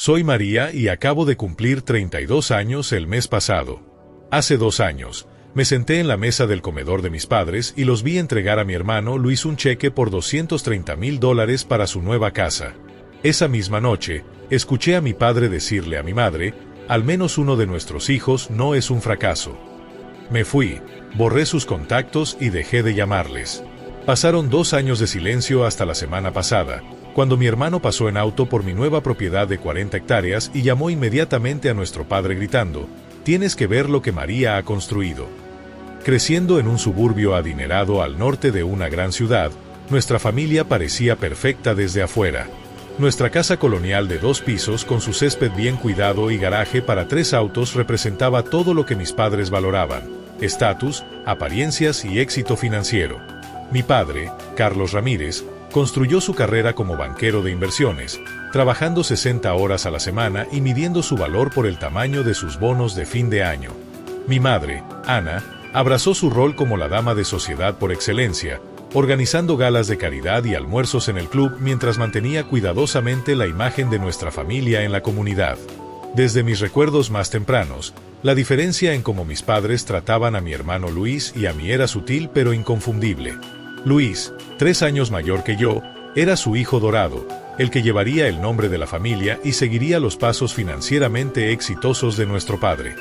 Soy María y acabo de cumplir 32 años el mes pasado. Hace 2 años, me senté en la mesa del comedor de mis padres y los vi entregar a mi hermano Luis un cheque por $230,000 para su nueva casa. Esa misma noche, escuché a mi padre decirle a mi madre, al menos uno de nuestros hijos no es un fracaso. Me fui, borré sus contactos y dejé de llamarles. Pasaron 2 años de silencio hasta la semana pasada, cuando mi hermano pasó en auto por mi nueva propiedad de 40 hectáreas y llamó inmediatamente a nuestro padre gritando, «Tienes que ver lo que María ha construido». Creciendo en un suburbio adinerado al norte de una gran ciudad, nuestra familia parecía perfecta desde afuera. Nuestra casa colonial de 2 pisos con su césped bien cuidado y garaje para 3 autos representaba todo lo que mis padres valoraban: estatus, apariencias y éxito financiero. Mi padre, Carlos Ramírez, construyó su carrera como banquero de inversiones, trabajando 60 horas a la semana y midiendo su valor por el tamaño de sus bonos de fin de año. Mi madre, Ana, abrazó su rol como la dama de sociedad por excelencia, organizando galas de caridad y almuerzos en el club mientras mantenía cuidadosamente la imagen de nuestra familia en la comunidad. Desde mis recuerdos más tempranos, la diferencia en cómo mis padres trataban a mi hermano Luis y a mí era sutil pero inconfundible. Luis, 3 años mayor que yo, era su hijo dorado, el que llevaría el nombre de la familia y seguiría los pasos financieramente exitosos de nuestro padre.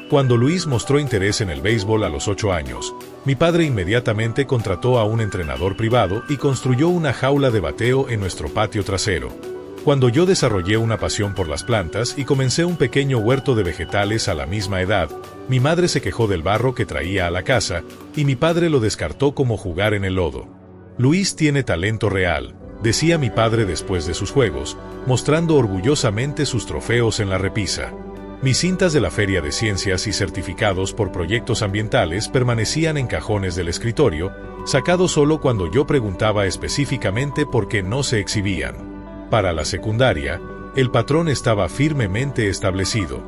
Cuando Luis mostró interés en el béisbol a los 8 años, mi padre inmediatamente contrató a un entrenador privado y construyó una jaula de bateo en nuestro patio trasero. Cuando yo desarrollé una pasión por las plantas y comencé un pequeño huerto de vegetales a la misma edad, mi madre se quejó del barro que traía a la casa, y mi padre lo descartó como jugar en el lodo. Luis tiene talento real, decía mi padre después de sus juegos, mostrando orgullosamente sus trofeos en la repisa. Mis cintas de la Feria de Ciencias y certificados por proyectos ambientales permanecían en cajones del escritorio, sacados solo cuando yo preguntaba específicamente por qué no se exhibían. Para la secundaria, el patrón estaba firmemente establecido.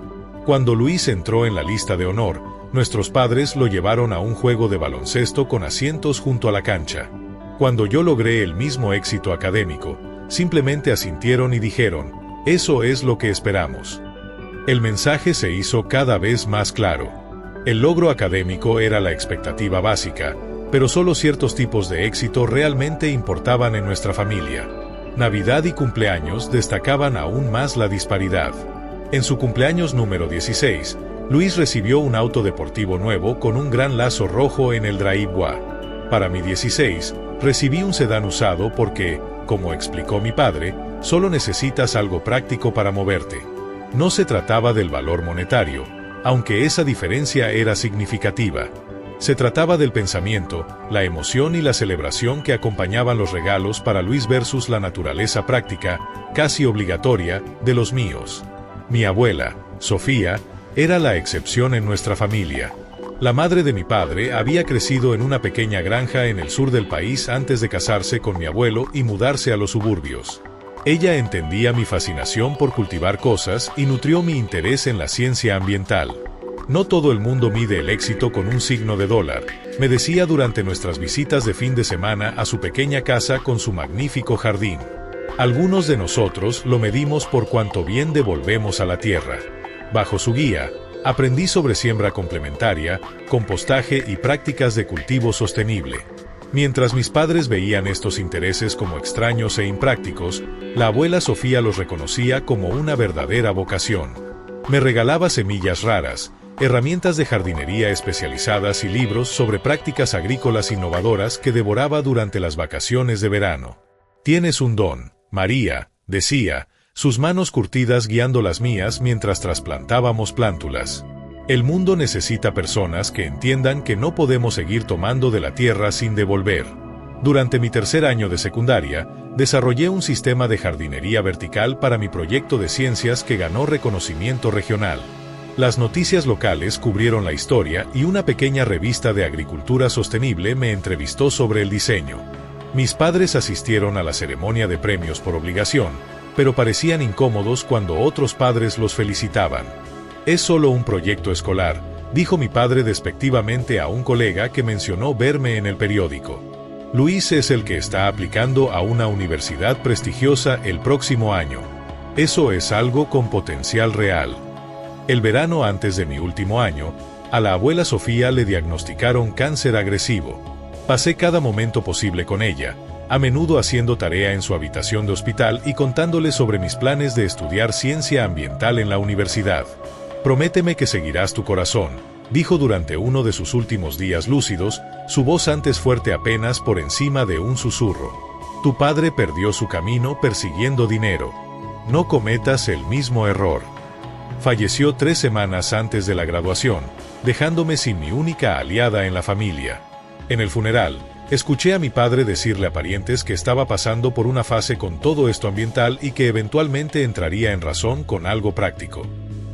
Cuando Luis entró en la lista de honor, nuestros padres lo llevaron a un juego de baloncesto con asientos junto a la cancha. Cuando yo logré el mismo éxito académico, simplemente asintieron y dijeron, «Eso es lo que esperamos». El mensaje se hizo cada vez más claro. El logro académico era la expectativa básica, pero solo ciertos tipos de éxito realmente importaban en nuestra familia. Navidad y cumpleaños destacaban aún más la disparidad. En su cumpleaños número 16, Luis recibió un auto deportivo nuevo con un gran lazo rojo en el driveway. Para mi 16, recibí un sedán usado porque, como explicó mi padre, solo necesitas algo práctico para moverte. No se trataba del valor monetario, aunque esa diferencia era significativa. Se trataba del pensamiento, la emoción y la celebración que acompañaban los regalos para Luis versus la naturaleza práctica, casi obligatoria, de los míos. Mi abuela, Sofía, era la excepción en nuestra familia. La madre de mi padre había crecido en una pequeña granja en el sur del país antes de casarse con mi abuelo y mudarse a los suburbios. Ella entendía mi fascinación por cultivar cosas y nutrió mi interés en la ciencia ambiental. No todo el mundo mide el éxito con un signo de dólar, me decía durante nuestras visitas de fin de semana a su pequeña casa con su magnífico jardín. Algunos de nosotros lo medimos por cuánto bien devolvemos a la tierra. Bajo su guía, aprendí sobre siembra complementaria, compostaje y prácticas de cultivo sostenible. Mientras mis padres veían estos intereses como extraños e imprácticos, la abuela Sofía los reconocía como una verdadera vocación. Me regalaba semillas raras, herramientas de jardinería especializadas y libros sobre prácticas agrícolas innovadoras que devoraba durante las vacaciones de verano. «Tienes un don, María», decía, sus manos curtidas guiando las mías mientras trasplantábamos plántulas. El mundo necesita personas que entiendan que no podemos seguir tomando de la tierra sin devolver. Durante mi 3er año de secundaria, desarrollé un sistema de jardinería vertical para mi proyecto de ciencias que ganó reconocimiento regional. Las noticias locales cubrieron la historia y una pequeña revista de agricultura sostenible me entrevistó sobre el diseño. Mis padres asistieron a la ceremonia de premios por obligación, pero parecían incómodos cuando otros padres los felicitaban. «Es solo un proyecto escolar», dijo mi padre despectivamente a un colega que mencionó verme en el periódico. «Luis es el que está aplicando a una universidad prestigiosa el próximo año». Eso es algo con potencial real. El verano antes de mi último año, a la abuela Sofía le diagnosticaron cáncer agresivo. Pasé cada momento posible con ella, a menudo haciendo tarea en su habitación de hospital y contándole sobre mis planes de estudiar ciencia ambiental en la universidad. «Prométeme que seguirás tu corazón», dijo durante uno de sus últimos días lúcidos, su voz antes fuerte apenas por encima de un susurro. «Tu padre perdió su camino persiguiendo dinero. No cometas el mismo error». Falleció 3 semanas antes de la graduación, dejándome sin mi única aliada en la familia. En el funeral, escuché a mi padre decirle a parientes que estaba pasando por una fase con todo esto ambiental y que eventualmente entraría en razón con algo práctico.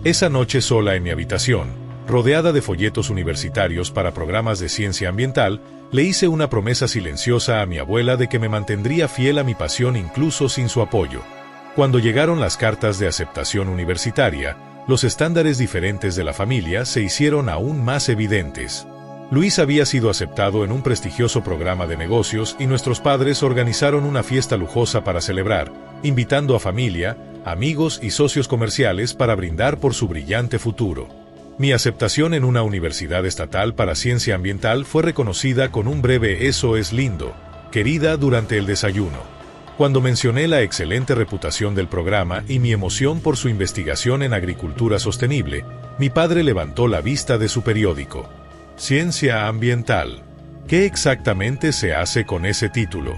Esa noche sola en mi habitación, rodeada de folletos universitarios para programas de ciencia ambiental, le hice una promesa silenciosa a mi abuela de que me mantendría fiel a mi pasión incluso sin su apoyo. Cuando llegaron las cartas de aceptación universitaria, los estándares diferentes de la familia se hicieron aún más evidentes. Luis había sido aceptado en un prestigioso programa de negocios y nuestros padres organizaron una fiesta lujosa para celebrar, invitando a familia, amigos y socios comerciales para brindar por su brillante futuro. Mi aceptación en una universidad estatal para ciencia ambiental fue reconocida con un breve «Eso es lindo, querida» durante el desayuno. Cuando mencioné la excelente reputación del programa y mi emoción por su investigación en agricultura sostenible, mi padre levantó la vista de su periódico. «Ciencia ambiental. ¿Qué exactamente se hace con ese título?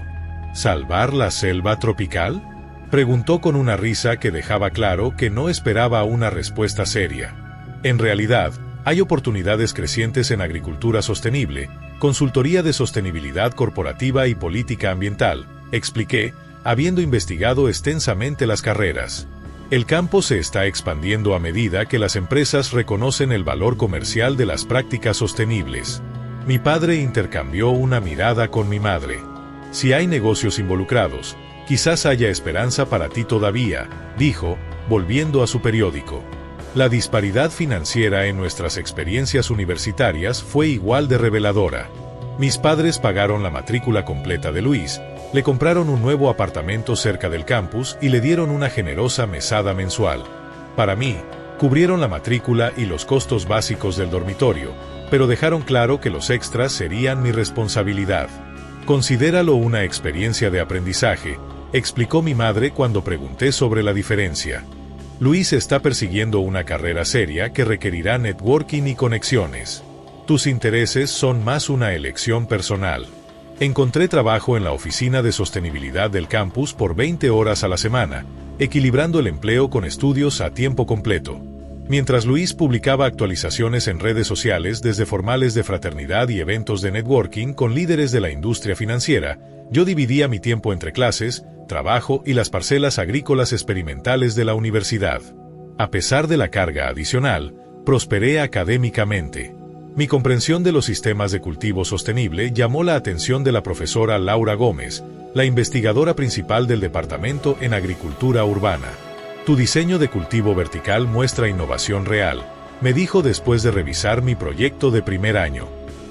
¿Salvar la selva tropical?», preguntó con una risa que dejaba claro que no esperaba una respuesta seria. En realidad, hay oportunidades crecientes en agricultura sostenible, consultoría de sostenibilidad corporativa y política ambiental, expliqué, habiendo investigado extensamente las carreras. El campo se está expandiendo a medida que las empresas reconocen el valor comercial de las prácticas sostenibles. Mi padre intercambió una mirada con mi madre. «Si hay negocios involucrados, quizás haya esperanza para ti todavía», dijo, volviendo a su periódico. La disparidad financiera en nuestras experiencias universitarias fue igual de reveladora. Mis padres pagaron la matrícula completa de Luis, le compraron un nuevo apartamento cerca del campus y le dieron una generosa mesada mensual. Para mí, cubrieron la matrícula y los costos básicos del dormitorio, pero dejaron claro que los extras serían mi responsabilidad. «Considéralo una experiencia de aprendizaje», explicó mi madre cuando pregunté sobre la diferencia. «Luis está persiguiendo una carrera seria que requerirá networking y conexiones. Tus intereses son más una elección personal». Encontré trabajo en la oficina de sostenibilidad del campus por 20 horas a la semana, equilibrando el empleo con estudios a tiempo completo. Mientras Luis publicaba actualizaciones en redes sociales desde formales de fraternidad y eventos de networking con líderes de la industria financiera, yo dividía mi tiempo entre clases, trabajo y las parcelas agrícolas experimentales de la universidad. A pesar de la carga adicional, prosperé académicamente. Mi comprensión de los sistemas de cultivo sostenible llamó la atención de la profesora Laura Gómez, la investigadora principal del Departamento en Agricultura Urbana. «Tu diseño de cultivo vertical muestra innovación real», me dijo después de revisar mi proyecto de primer año.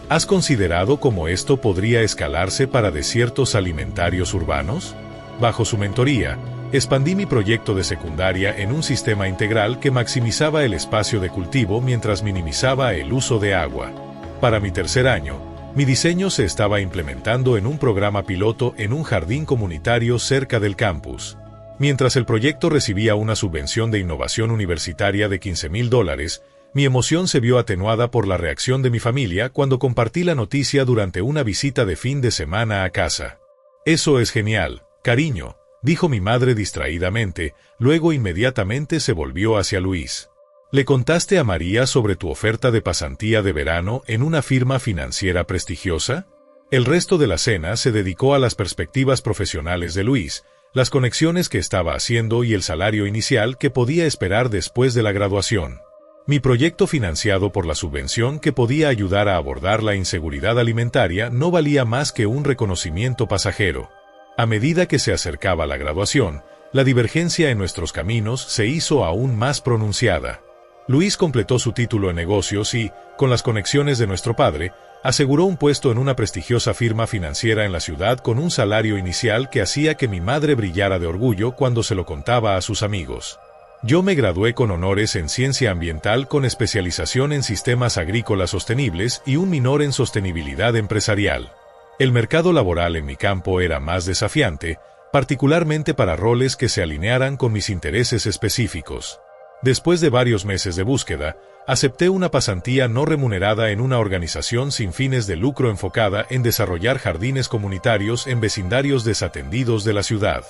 «¿Has considerado cómo esto podría escalarse para desiertos alimentarios urbanos?». Bajo su mentoría, expandí mi proyecto de secundaria en un sistema integral que maximizaba el espacio de cultivo mientras minimizaba el uso de agua. Para mi tercer año, mi diseño se estaba implementando en un programa piloto en un jardín comunitario cerca del campus. Mientras el proyecto recibía una subvención de innovación universitaria de $15,000, mi emoción se vio atenuada por la reacción de mi familia cuando compartí la noticia durante una visita de fin de semana a casa. «Eso es genial, cariño», dijo mi madre distraídamente, luego inmediatamente se volvió hacia Luis. «¿Le contaste a María sobre tu oferta de pasantía de verano en una firma financiera prestigiosa?». El resto de la cena se dedicó a las perspectivas profesionales de Luis, las conexiones que estaba haciendo y el salario inicial que podía esperar después de la graduación. Mi proyecto financiado por la subvención que podía ayudar a abordar la inseguridad alimentaria no valía más que un reconocimiento pasajero. A medida que se acercaba la graduación, la divergencia en nuestros caminos se hizo aún más pronunciada. Luis completó su título en negocios y, con las conexiones de nuestro padre, aseguró un puesto en una prestigiosa firma financiera en la ciudad con un salario inicial que hacía que mi madre brillara de orgullo cuando se lo contaba a sus amigos. Yo me gradué con honores en ciencia ambiental con especialización en sistemas agrícolas sostenibles y un minor en sostenibilidad empresarial. El mercado laboral en mi campo era más desafiante, particularmente para roles que se alinearan con mis intereses específicos. Después de varios meses de búsqueda, acepté una pasantía no remunerada en una organización sin fines de lucro enfocada en desarrollar jardines comunitarios en vecindarios desatendidos de la ciudad.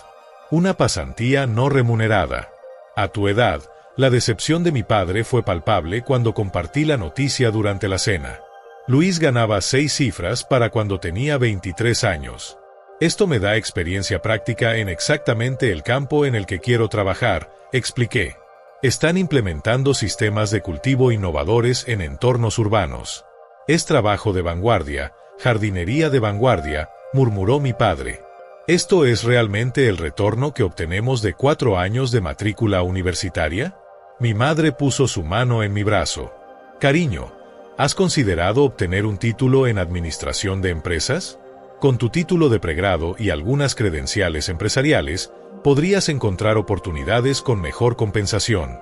Una pasantía no remunerada. A tu edad, la decepción de mi padre fue palpable cuando compartí la noticia durante la cena. Luis ganaba 6 cifras para cuando tenía 23 años. Esto me da experiencia práctica en exactamente el campo en el que quiero trabajar, expliqué. Están implementando sistemas de cultivo innovadores en entornos urbanos. Es trabajo de vanguardia, jardinería de vanguardia, murmuró mi padre. ¿Esto es realmente el retorno que obtenemos de 4 años de matrícula universitaria? Mi madre puso su mano en mi brazo. Cariño, ¿has considerado obtener un título en administración de empresas? Con tu título de pregrado y algunas credenciales empresariales, podrías encontrar oportunidades con mejor compensación.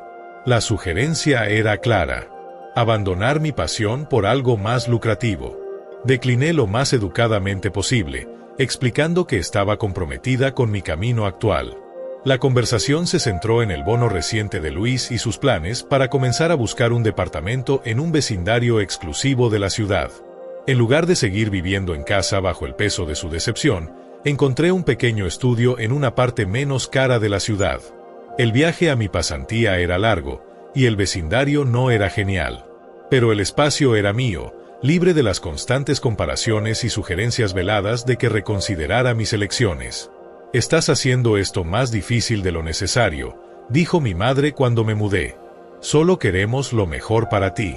La sugerencia era clara: abandonar mi pasión por algo más lucrativo. Decliné lo más educadamente posible, explicando que estaba comprometida con mi camino actual. La conversación se centró en el bono reciente de Luis y sus planes para comenzar a buscar un departamento en un vecindario exclusivo de la ciudad. En lugar de seguir viviendo en casa bajo el peso de su decepción, encontré un pequeño estudio en una parte menos cara de la ciudad. El viaje a mi pasantía era largo, y el vecindario no era genial. Pero el espacio era mío, libre de las constantes comparaciones y sugerencias veladas de que reconsiderara mis elecciones. «Estás haciendo esto más difícil de lo necesario», dijo mi madre cuando me mudé. «Solo queremos lo mejor para ti».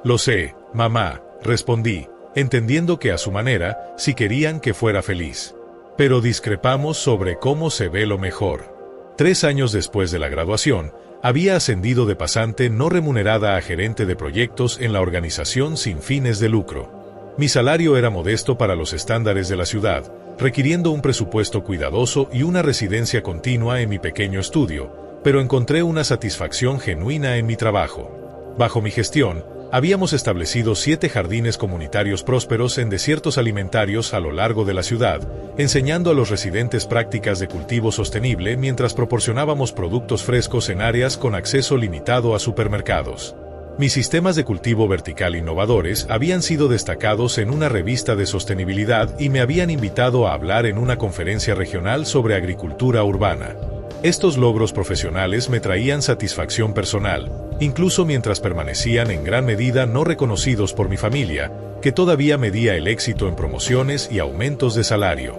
«Lo sé, mamá», respondí, entendiendo que a su manera, sí querían que fuera feliz. Pero discrepamos sobre cómo se ve lo mejor. 3 años después de la graduación, había ascendido de pasante no remunerada a gerente de proyectos en la organización sin fines de lucro. Mi salario era modesto para los estándares de la ciudad, requiriendo un presupuesto cuidadoso y una residencia continua en mi pequeño estudio, pero encontré una satisfacción genuina en mi trabajo. Bajo mi gestión, habíamos establecido 7 jardines comunitarios prósperos en desiertos alimentarios a lo largo de la ciudad, enseñando a los residentes prácticas de cultivo sostenible mientras proporcionábamos productos frescos en áreas con acceso limitado a supermercados. Mis sistemas de cultivo vertical innovadores habían sido destacados en una revista de sostenibilidad y me habían invitado a hablar en una conferencia regional sobre agricultura urbana. Estos logros profesionales me traían satisfacción personal, incluso mientras permanecían en gran medida no reconocidos por mi familia, que todavía medía el éxito en promociones y aumentos de salario.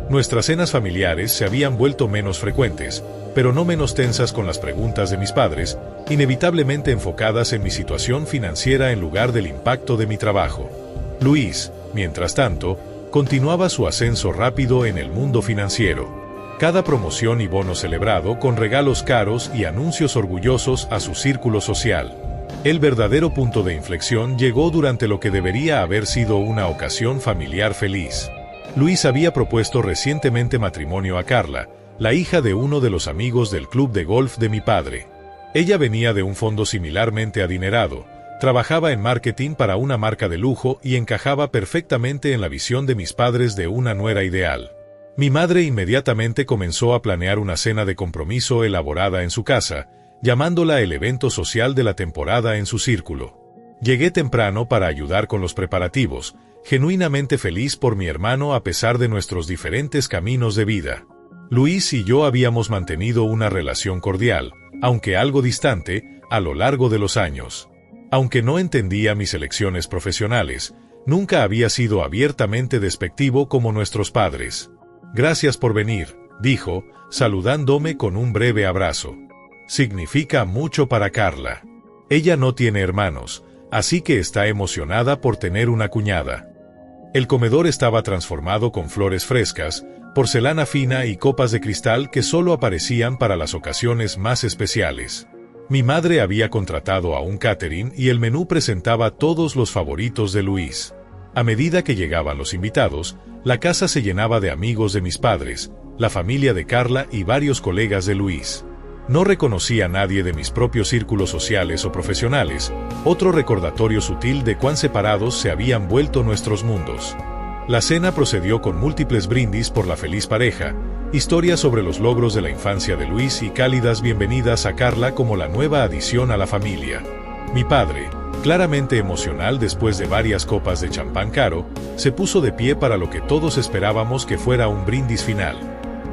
Nuestras cenas familiares se habían vuelto menos frecuentes, pero no menos tensas con las preguntas de mis padres, inevitablemente enfocadas en mi situación financiera en lugar del impacto de mi trabajo. Luis, mientras tanto, continuaba su ascenso rápido en el mundo financiero. Cada promoción y bono celebrado con regalos caros y anuncios orgullosos a su círculo social. El verdadero punto de inflexión llegó durante lo que debería haber sido una ocasión familiar feliz. Luis había propuesto recientemente matrimonio a Carla, la hija de uno de los amigos del club de golf de mi padre. Ella venía de un fondo similarmente adinerado, trabajaba en marketing para una marca de lujo y encajaba perfectamente en la visión de mis padres de una nuera ideal. Mi madre inmediatamente comenzó a planear una cena de compromiso elaborada en su casa, llamándola el evento social de la temporada en su círculo. Llegué temprano para ayudar con los preparativos, genuinamente feliz por mi hermano a pesar de nuestros diferentes caminos de vida. Luis y yo habíamos mantenido una relación cordial, aunque algo distante, a lo largo de los años. Aunque no entendía mis elecciones profesionales, nunca había sido abiertamente despectivo como nuestros padres. «Gracias por venir», dijo, saludándome con un breve abrazo. Significa mucho para Carla. Ella no tiene hermanos, así que está emocionada por tener una cuñada. El comedor estaba transformado con flores frescas, porcelana fina y copas de cristal que solo aparecían para las ocasiones más especiales. Mi madre había contratado a un catering y el menú presentaba todos los favoritos de Luis. A medida que llegaban los invitados, la casa se llenaba de amigos de mis padres, la familia de Carla y varios colegas de Luis. No reconocí a nadie de mis propios círculos sociales o profesionales, otro recordatorio sutil de cuán separados se habían vuelto nuestros mundos. La cena procedió con múltiples brindis por la feliz pareja, historias sobre los logros de la infancia de Luis y cálidas bienvenidas a Carla como la nueva adición a la familia. Mi padre, claramente emocional después de varias copas de champán caro, se puso de pie para lo que todos esperábamos que fuera un brindis final.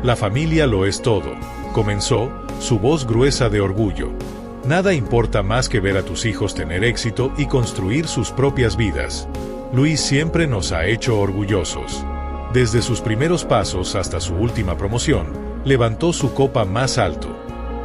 La familia lo es todo, comenzó, su voz gruesa de orgullo. Nada importa más que ver a tus hijos tener éxito y construir sus propias vidas. Luis siempre nos ha hecho orgullosos. Desde sus primeros pasos hasta su última promoción, levantó su copa más alto.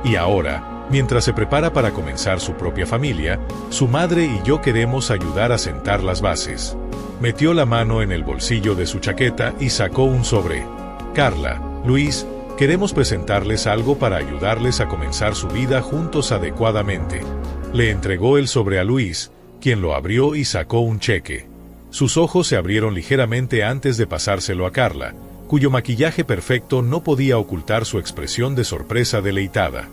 Y ahora, mientras se prepara para comenzar su propia familia, su madre y yo queremos ayudar a sentar las bases. Metió la mano en el bolsillo de su chaqueta y sacó un sobre. Carla, Luis, queremos presentarles algo para ayudarles a comenzar su vida juntos adecuadamente. Le entregó el sobre a Luis, quien lo abrió y sacó un cheque. Sus ojos se abrieron ligeramente antes de pasárselo a Carla, cuyo maquillaje perfecto no podía ocultar su expresión de sorpresa deleitada.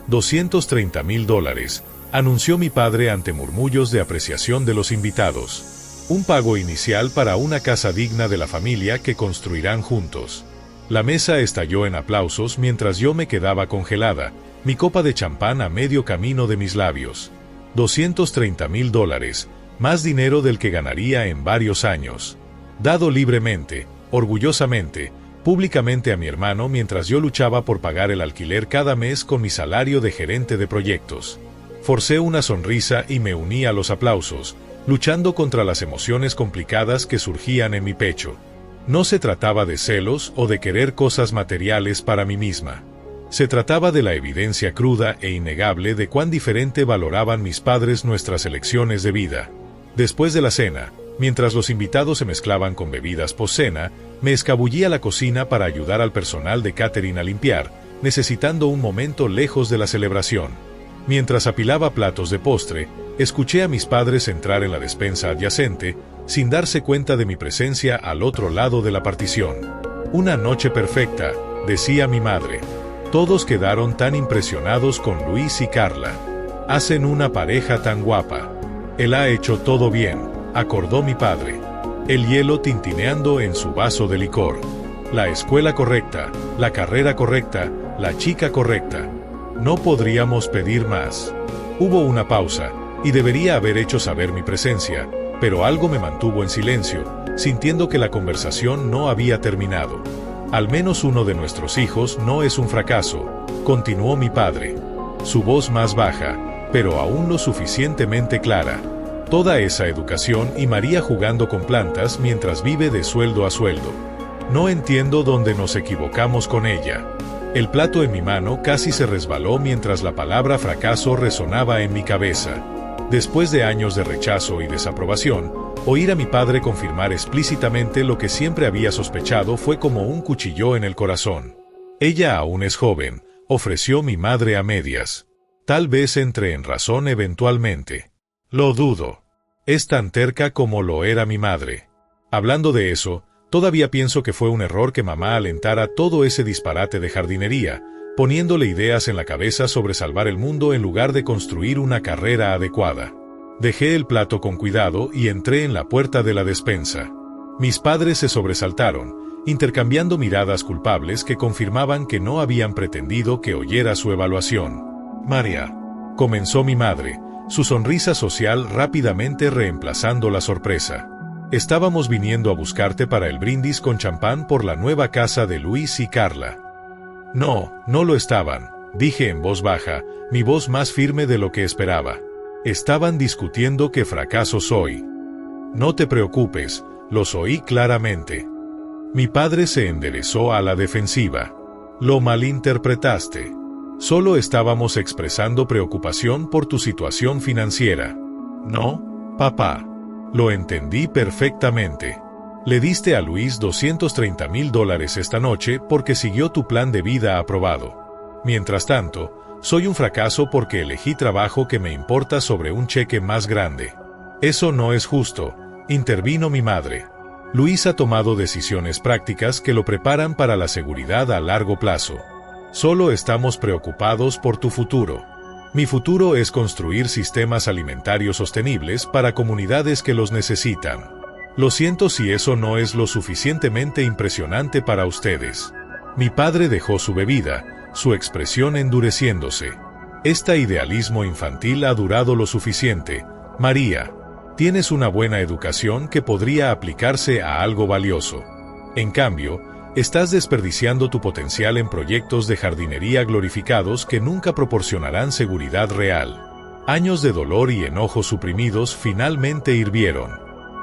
$230,000, anunció mi padre ante murmullos de apreciación de los invitados. Un pago inicial para una casa digna de la familia que construirán juntos. La mesa estalló en aplausos mientras yo me quedaba congelada, mi copa de champán a medio camino de mis labios. $230,000, más dinero del que ganaría en varios años. Dado libremente, orgullosamente, públicamente a mi hermano mientras yo luchaba por pagar el alquiler cada mes con mi salario de gerente de proyectos. Forcé una sonrisa y me uní a los aplausos, luchando contra las emociones complicadas que surgían en mi pecho. No se trataba de celos o de querer cosas materiales para mí misma. Se trataba de la evidencia cruda e innegable de cuán diferente valoraban mis padres nuestras elecciones de vida. Después de la cena, mientras los invitados se mezclaban con bebidas post-cena, me escabullí a la cocina para ayudar al personal de catering a limpiar, necesitando un momento lejos de la celebración. Mientras apilaba platos de postre, escuché a mis padres entrar en la despensa adyacente, sin darse cuenta de mi presencia al otro lado de la partición. Una noche perfecta, decía mi madre. Todos quedaron tan impresionados con Luis y Carla. Hacen una pareja tan guapa. Él ha hecho todo bien, acordó mi padre. El hielo tintineando en su vaso de licor. La escuela correcta, la carrera correcta, la chica correcta. No podríamos pedir más. Hubo una pausa, y debería haber hecho saber mi presencia, pero algo me mantuvo en silencio, sintiendo que la conversación no había terminado. Al menos uno de nuestros hijos no es un fracaso, continuó mi padre. Su voz más baja, pero aún lo suficientemente clara. Toda esa educación y María jugando con plantas mientras vive de sueldo a sueldo. No entiendo dónde nos equivocamos con ella. El plato en mi mano casi se resbaló mientras la palabra fracaso resonaba en mi cabeza. Después de años de rechazo y desaprobación, oír a mi padre confirmar explícitamente lo que siempre había sospechado fue como un cuchillo en el corazón. Ella aún es joven, ofreció mi madre a medias. Tal vez entre en razón eventualmente. Lo dudo. Es tan terca como lo era mi madre. Hablando de eso, todavía pienso que fue un error que mamá alentara todo ese disparate de jardinería, poniéndole ideas en la cabeza sobre salvar el mundo en lugar de construir una carrera adecuada. Dejé el plato con cuidado y entré en la puerta de la despensa. Mis padres se sobresaltaron, intercambiando miradas culpables que confirmaban que no habían pretendido que oyera su evaluación. María, comenzó mi madre, su sonrisa social rápidamente reemplazando la sorpresa. Estábamos viniendo a buscarte para el brindis con champán por la nueva casa de Luis y Carla. No, no lo estaban, dije en voz baja, mi voz más firme de lo que esperaba. Estaban discutiendo qué fracaso soy. No te preocupes, los oí claramente. Mi padre se enderezó a la defensiva. Lo malinterpretaste. Solo estábamos expresando preocupación por tu situación financiera. No, papá. Lo entendí perfectamente. Le diste a Luis $230,000 esta noche porque siguió tu plan de vida aprobado. Mientras tanto, Soy un fracaso porque elegí trabajo que me importa sobre un cheque más grande. Eso no es justo, intervino mi madre. Luis ha tomado decisiones prácticas que lo preparan para la seguridad a largo plazo. Solo estamos preocupados por tu futuro. Mi futuro es construir sistemas alimentarios sostenibles para comunidades que los necesitan. Lo siento si eso no es lo suficientemente impresionante para ustedes. Mi padre dejó su bebida, su expresión endureciéndose. Este idealismo infantil ha durado lo suficiente. María, tienes una buena educación que podría aplicarse a algo valioso. En cambio, estás desperdiciando tu potencial en proyectos de jardinería glorificados que nunca proporcionarán seguridad real. Años de dolor y enojo suprimidos finalmente hirvieron.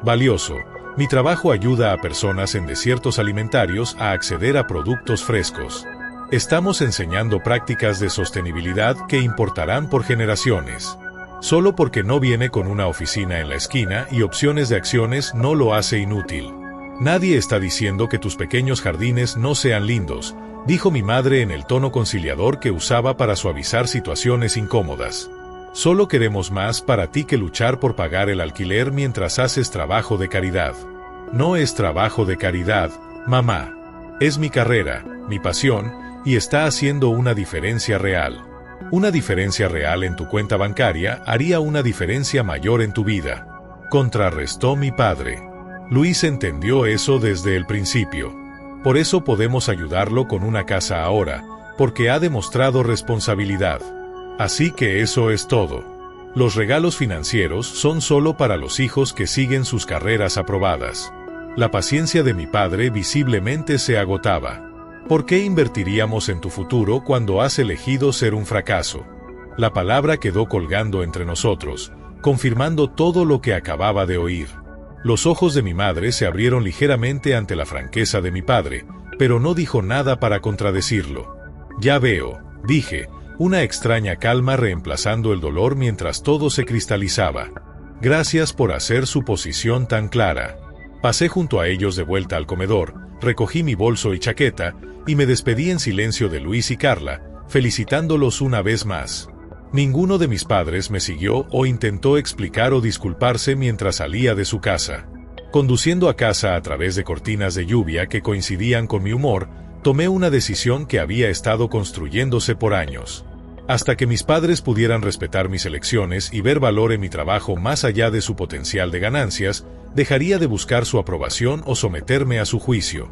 Valioso, mi trabajo ayuda a personas en desiertos alimentarios a acceder a productos frescos. Estamos enseñando prácticas de sostenibilidad que importarán por generaciones. Solo porque no viene con una oficina en la esquina y opciones de acciones no lo hace inútil. Nadie está diciendo que tus pequeños jardines no sean lindos, dijo mi madre en el tono conciliador que usaba para suavizar situaciones incómodas. Solo queremos más para ti que luchar por pagar el alquiler mientras haces trabajo de caridad. No es trabajo de caridad, mamá. Es mi carrera, mi pasión, y está haciendo una diferencia real. Una diferencia real en tu cuenta bancaria haría una diferencia mayor en tu vida. Contrarrestó mi padre. Luis entendió eso desde el principio. Por eso podemos ayudarlo con una casa ahora, porque ha demostrado responsabilidad. Así que eso es todo. Los regalos financieros son solo para los hijos que siguen sus carreras aprobadas. La paciencia de mi padre visiblemente se agotaba. ¿Por qué invertiríamos en tu futuro cuando has elegido ser un fracaso? La palabra quedó colgando entre nosotros, confirmando todo lo que acababa de oír. Los ojos de mi madre se abrieron ligeramente ante la franqueza de mi padre, pero no dijo nada para contradecirlo. Ya veo, dije, una extraña calma reemplazando el dolor mientras todo se cristalizaba. Gracias por hacer su posición tan clara. Pasé junto a ellos de vuelta al comedor, recogí mi bolso y chaqueta, y me despedí en silencio de Luis y Carla, felicitándolos una vez más. Ninguno de mis padres me siguió o intentó explicar o disculparse mientras salía de su casa. Conduciendo a casa a través de cortinas de lluvia que coincidían con mi humor, tomé una decisión que había estado construyéndose por años. Hasta que mis padres pudieran respetar mis elecciones y ver valor en mi trabajo más allá de su potencial de ganancias, dejaría de buscar su aprobación o someterme a su juicio.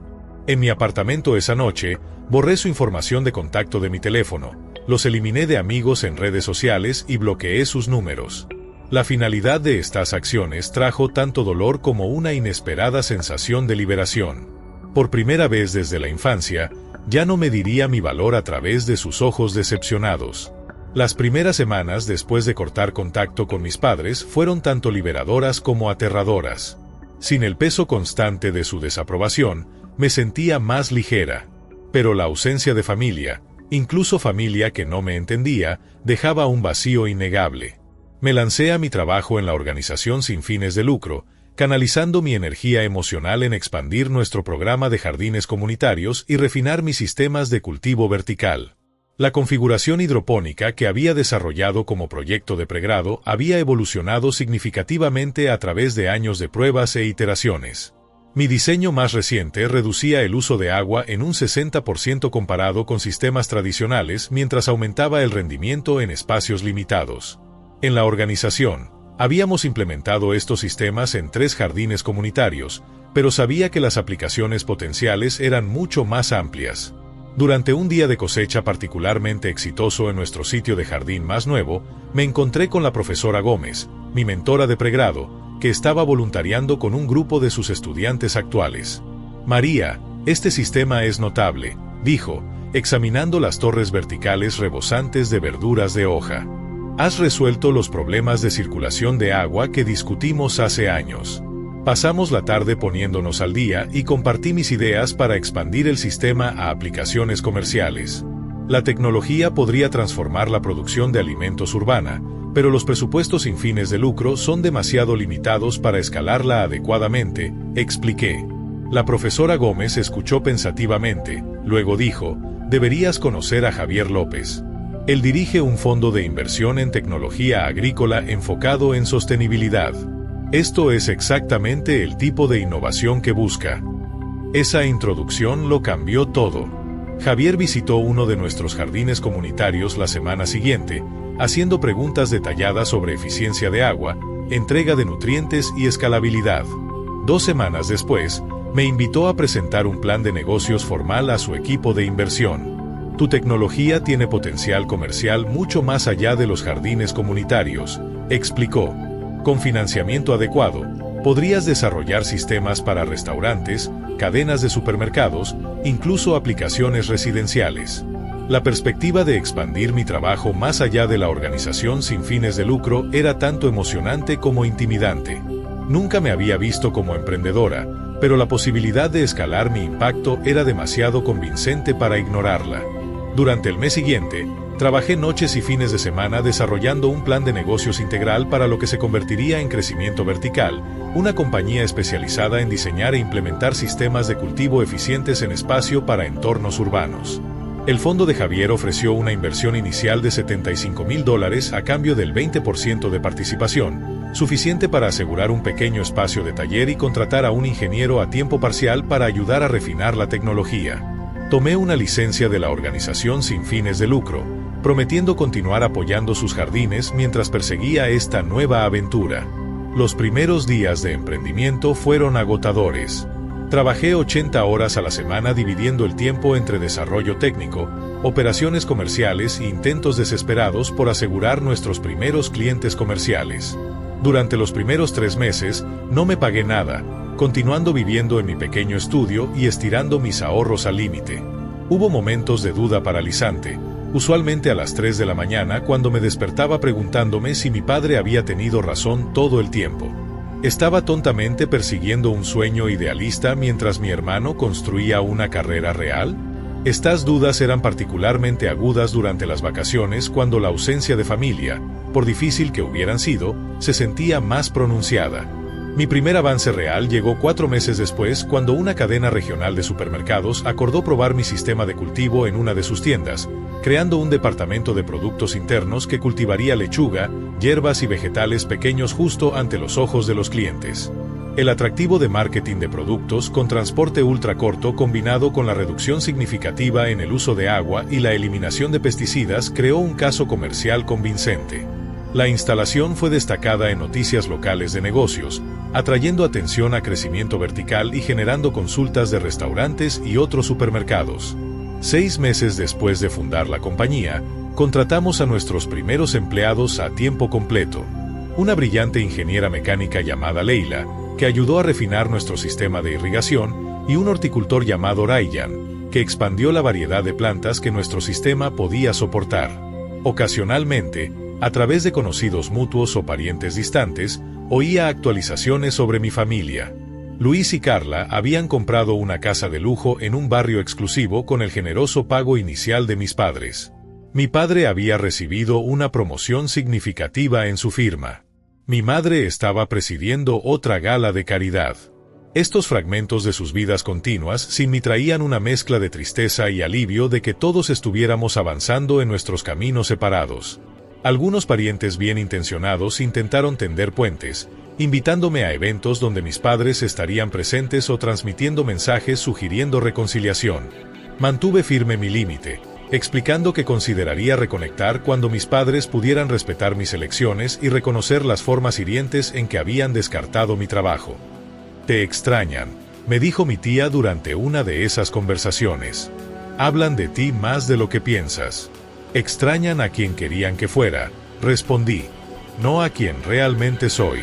En mi apartamento esa noche, borré su información de contacto de mi teléfono, los eliminé de amigos en redes sociales y bloqueé sus números. La finalidad de estas acciones trajo tanto dolor como una inesperada sensación de liberación. Por primera vez desde la infancia, ya no mediría mi valor a través de sus ojos decepcionados. Las primeras semanas después de cortar contacto con mis padres fueron tanto liberadoras como aterradoras. Sin el peso constante de su desaprobación, me sentía más ligera. Pero la ausencia de familia, incluso familia que no me entendía, dejaba un vacío innegable. Me lancé a mi trabajo en la organización sin fines de lucro, canalizando mi energía emocional en expandir nuestro programa de jardines comunitarios y refinar mis sistemas de cultivo vertical. La configuración hidropónica que había desarrollado como proyecto de pregrado había evolucionado significativamente a través de años de pruebas e iteraciones. Mi diseño más reciente reducía el uso de agua en un 60% comparado con sistemas tradicionales mientras aumentaba el rendimiento en espacios limitados. En la organización, habíamos implementado estos sistemas en 3 jardines comunitarios, pero sabía que las aplicaciones potenciales eran mucho más amplias. Durante un día de cosecha particularmente exitoso en nuestro sitio de jardín más nuevo, me encontré con la profesora Gómez, mi mentora de pregrado, que estaba voluntariando con un grupo de sus estudiantes actuales. María, este sistema es notable, dijo, examinando las torres verticales rebosantes de verduras de hoja. Has resuelto los problemas de circulación de agua que discutimos hace años. Pasamos la tarde poniéndonos al día y compartí mis ideas para expandir el sistema a aplicaciones comerciales. La tecnología podría transformar la producción de alimentos urbana, pero los presupuestos sin fines de lucro son demasiado limitados para escalarla adecuadamente, expliqué. La profesora Gómez escuchó pensativamente, luego dijo, deberías conocer a Javier López. Él dirige un fondo de inversión en tecnología agrícola enfocado en sostenibilidad. Esto es exactamente el tipo de innovación que busca. Esa introducción lo cambió todo. Javier visitó uno de nuestros jardines comunitarios la semana siguiente, haciendo preguntas detalladas sobre eficiencia de agua, entrega de nutrientes y escalabilidad. 2 semanas después, me invitó a presentar un plan de negocios formal a su equipo de inversión. Tu tecnología tiene potencial comercial mucho más allá de los jardines comunitarios, explicó. Con financiamiento adecuado, podrías desarrollar sistemas para restaurantes, cadenas de supermercados, incluso aplicaciones residenciales. La perspectiva de expandir mi trabajo más allá de la organización sin fines de lucro era tanto emocionante como intimidante. Nunca me había visto como emprendedora, pero la posibilidad de escalar mi impacto era demasiado convincente para ignorarla. Durante el mes siguiente, trabajé noches y fines de semana desarrollando un plan de negocios integral para lo que se convertiría en Crecimiento Vertical, una compañía especializada en diseñar e implementar sistemas de cultivo eficientes en espacio para entornos urbanos. El fondo de Javier ofreció una inversión inicial de $75,000 a cambio del 20% de participación, suficiente para asegurar un pequeño espacio de taller y contratar a un ingeniero a tiempo parcial para ayudar a refinar la tecnología. Tomé una licencia de la organización sin fines de lucro, prometiendo continuar apoyando sus jardines mientras perseguía esta nueva aventura. Los primeros días de emprendimiento fueron agotadores. Trabajé 80 horas a la semana dividiendo el tiempo entre desarrollo técnico, operaciones comerciales e intentos desesperados por asegurar nuestros primeros clientes comerciales. Durante los primeros 3 meses, no me pagué nada, continuando viviendo en mi pequeño estudio y estirando mis ahorros al límite. Hubo momentos de duda paralizante, usualmente a las 3 de la mañana cuando me despertaba preguntándome si mi padre había tenido razón todo el tiempo. ¿Estaba tontamente persiguiendo un sueño idealista mientras mi hermano construía una carrera real? Estas dudas eran particularmente agudas durante las vacaciones cuando la ausencia de familia, por difícil que hubieran sido, se sentía más pronunciada. Mi primer avance real llegó 4 meses después cuando una cadena regional de supermercados acordó probar mi sistema de cultivo en una de sus tiendas, creando un departamento de productos internos que cultivaría lechuga, hierbas y vegetales pequeños justo ante los ojos de los clientes. El atractivo de marketing de productos con transporte ultracorto combinado con la reducción significativa en el uso de agua y la eliminación de pesticidas creó un caso comercial convincente. La instalación fue destacada en noticias locales de negocios, atrayendo atención a Crecimiento Vertical y generando consultas de restaurantes y otros supermercados. 6 meses después de fundar la compañía, contratamos a nuestros primeros empleados a tiempo completo. Una brillante ingeniera mecánica llamada Leila, que ayudó a refinar nuestro sistema de irrigación, y un horticultor llamado Ryan, que expandió la variedad de plantas que nuestro sistema podía soportar. Ocasionalmente, a través de conocidos mutuos o parientes distantes, oía actualizaciones sobre mi familia. Luis y Carla habían comprado una casa de lujo en un barrio exclusivo con el generoso pago inicial de mis padres. Mi padre había recibido una promoción significativa en su firma. Mi madre estaba presidiendo otra gala de caridad. Estos fragmentos de sus vidas continuas sin mí traían una mezcla de tristeza y alivio de que todos estuviéramos avanzando en nuestros caminos separados. Algunos parientes bien intencionados intentaron tender puentes, invitándome a eventos donde mis padres estarían presentes o transmitiendo mensajes sugiriendo reconciliación. Mantuve firme mi límite, explicando que consideraría reconectar cuando mis padres pudieran respetar mis elecciones y reconocer las formas hirientes en que habían descartado mi trabajo. «Te extrañan», me dijo mi tía durante una de esas conversaciones. «Hablan de ti más de lo que piensas». «Extrañan a quien querían que fuera», respondí, «no a quien realmente soy».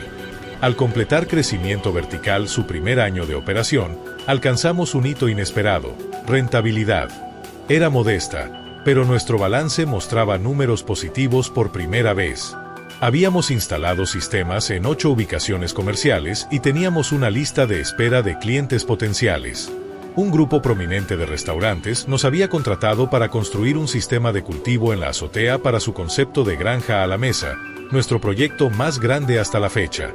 Al completar Crecimiento Vertical su primer año de operación, alcanzamos un hito inesperado: rentabilidad. Era modesta, pero nuestro balance mostraba números positivos por primera vez. Habíamos instalado sistemas en 8 ubicaciones comerciales y teníamos una lista de espera de clientes potenciales. Un grupo prominente de restaurantes nos había contratado para construir un sistema de cultivo en la azotea para su concepto de granja a la mesa, nuestro proyecto más grande hasta la fecha.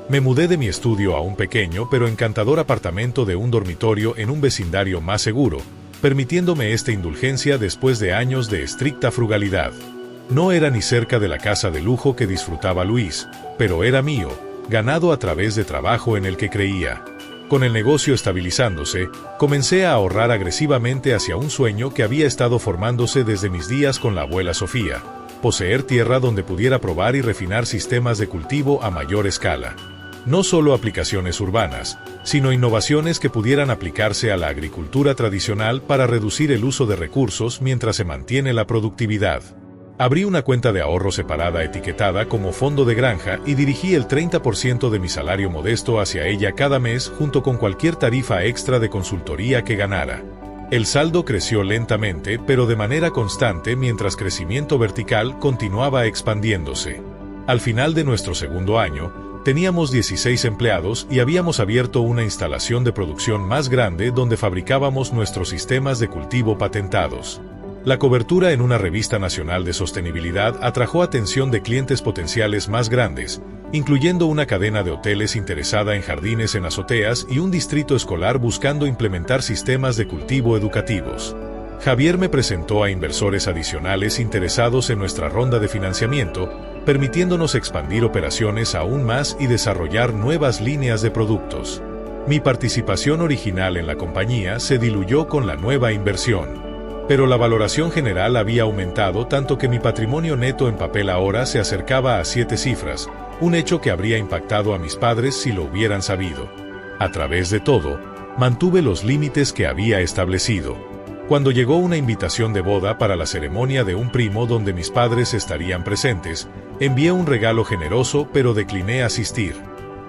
Me mudé de mi estudio a un pequeño pero encantador apartamento de un dormitorio en un vecindario más seguro, permitiéndome esta indulgencia después de años de estricta frugalidad. No era ni cerca de la casa de lujo que disfrutaba Luis, pero era mío, ganado a través de trabajo en el que creía. Con el negocio estabilizándose, comencé a ahorrar agresivamente hacia un sueño que había estado formándose desde mis días con la abuela Sofía: poseer tierra donde pudiera probar y refinar sistemas de cultivo a mayor escala. No solo aplicaciones urbanas, sino innovaciones que pudieran aplicarse a la agricultura tradicional para reducir el uso de recursos mientras se mantiene la productividad. Abrí una cuenta de ahorro separada etiquetada como fondo de granja y dirigí el 30% de mi salario modesto hacia ella cada mes junto con cualquier tarifa extra de consultoría que ganara. El saldo creció lentamente pero de manera constante mientras crecimiento vertical continuaba expandiéndose. Al final de nuestro segundo año, teníamos 16 empleados y habíamos abierto una instalación de producción más grande donde fabricábamos nuestros sistemas de cultivo patentados. La cobertura en una revista nacional de sostenibilidad atrajo atención de clientes potenciales más grandes, incluyendo una cadena de hoteles interesada en jardines en azoteas y un distrito escolar buscando implementar sistemas de cultivo educativos. Javier me presentó a inversores adicionales interesados en nuestra ronda de financiamiento, permitiéndonos expandir operaciones aún más y desarrollar nuevas líneas de productos. Mi participación original en la compañía se diluyó con la nueva inversión. Pero la valoración general había aumentado tanto que mi patrimonio neto en papel ahora se acercaba a 7 cifras, un hecho que habría impactado a mis padres si lo hubieran sabido. A través de todo, mantuve los límites que había establecido. Cuando llegó una invitación de boda para la ceremonia de un primo donde mis padres estarían presentes, envié un regalo generoso pero decliné asistir.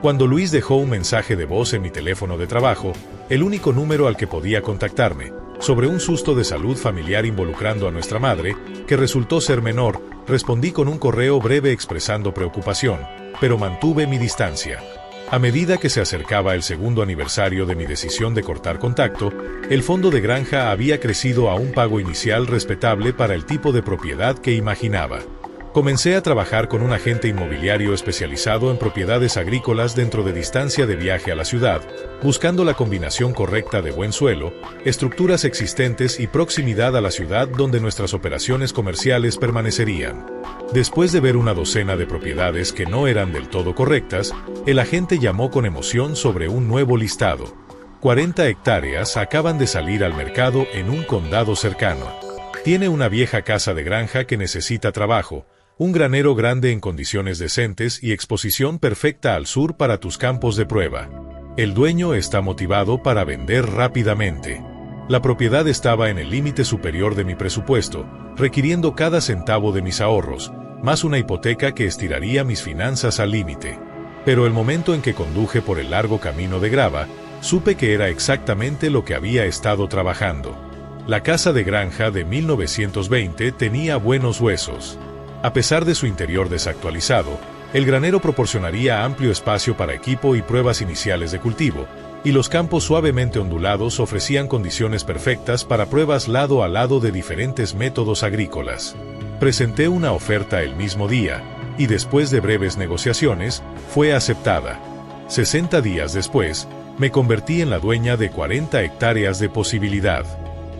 Cuando Luis dejó un mensaje de voz en mi teléfono de trabajo, el único número al que podía contactarme, sobre un susto de salud familiar involucrando a nuestra madre, que resultó ser menor, respondí con un correo breve expresando preocupación, pero mantuve mi distancia. A medida que se acercaba el segundo aniversario de mi decisión de cortar contacto, el fondo de granja había crecido a un pago inicial respetable para el tipo de propiedad que imaginaba. Comencé a trabajar con un agente inmobiliario especializado en propiedades agrícolas dentro de distancia de viaje a la ciudad, buscando la combinación correcta de buen suelo, estructuras existentes y proximidad a la ciudad donde nuestras operaciones comerciales permanecerían. Después de ver una docena de propiedades que no eran del todo correctas, el agente llamó con emoción sobre un nuevo listado. 40 hectáreas acaban de salir al mercado en un condado cercano. Tiene una vieja casa de granja que necesita trabajo, un granero grande en condiciones decentes y exposición perfecta al sur para tus campos de prueba. El dueño está motivado para vender rápidamente. La propiedad estaba en el límite superior de mi presupuesto, requiriendo cada centavo de mis ahorros, más una hipoteca que estiraría mis finanzas al límite. Pero el momento en que conduje por el largo camino de grava, supe que era exactamente lo que había estado trabajando. La casa de granja de 1920 tenía buenos huesos. A pesar de su interior desactualizado, el granero proporcionaría amplio espacio para equipo y pruebas iniciales de cultivo, y los campos suavemente ondulados ofrecían condiciones perfectas para pruebas lado a lado de diferentes métodos agrícolas. Presenté una oferta el mismo día, y después de breves negociaciones, fue aceptada. 60 días después, me convertí en la dueña de 40 hectáreas de posibilidad.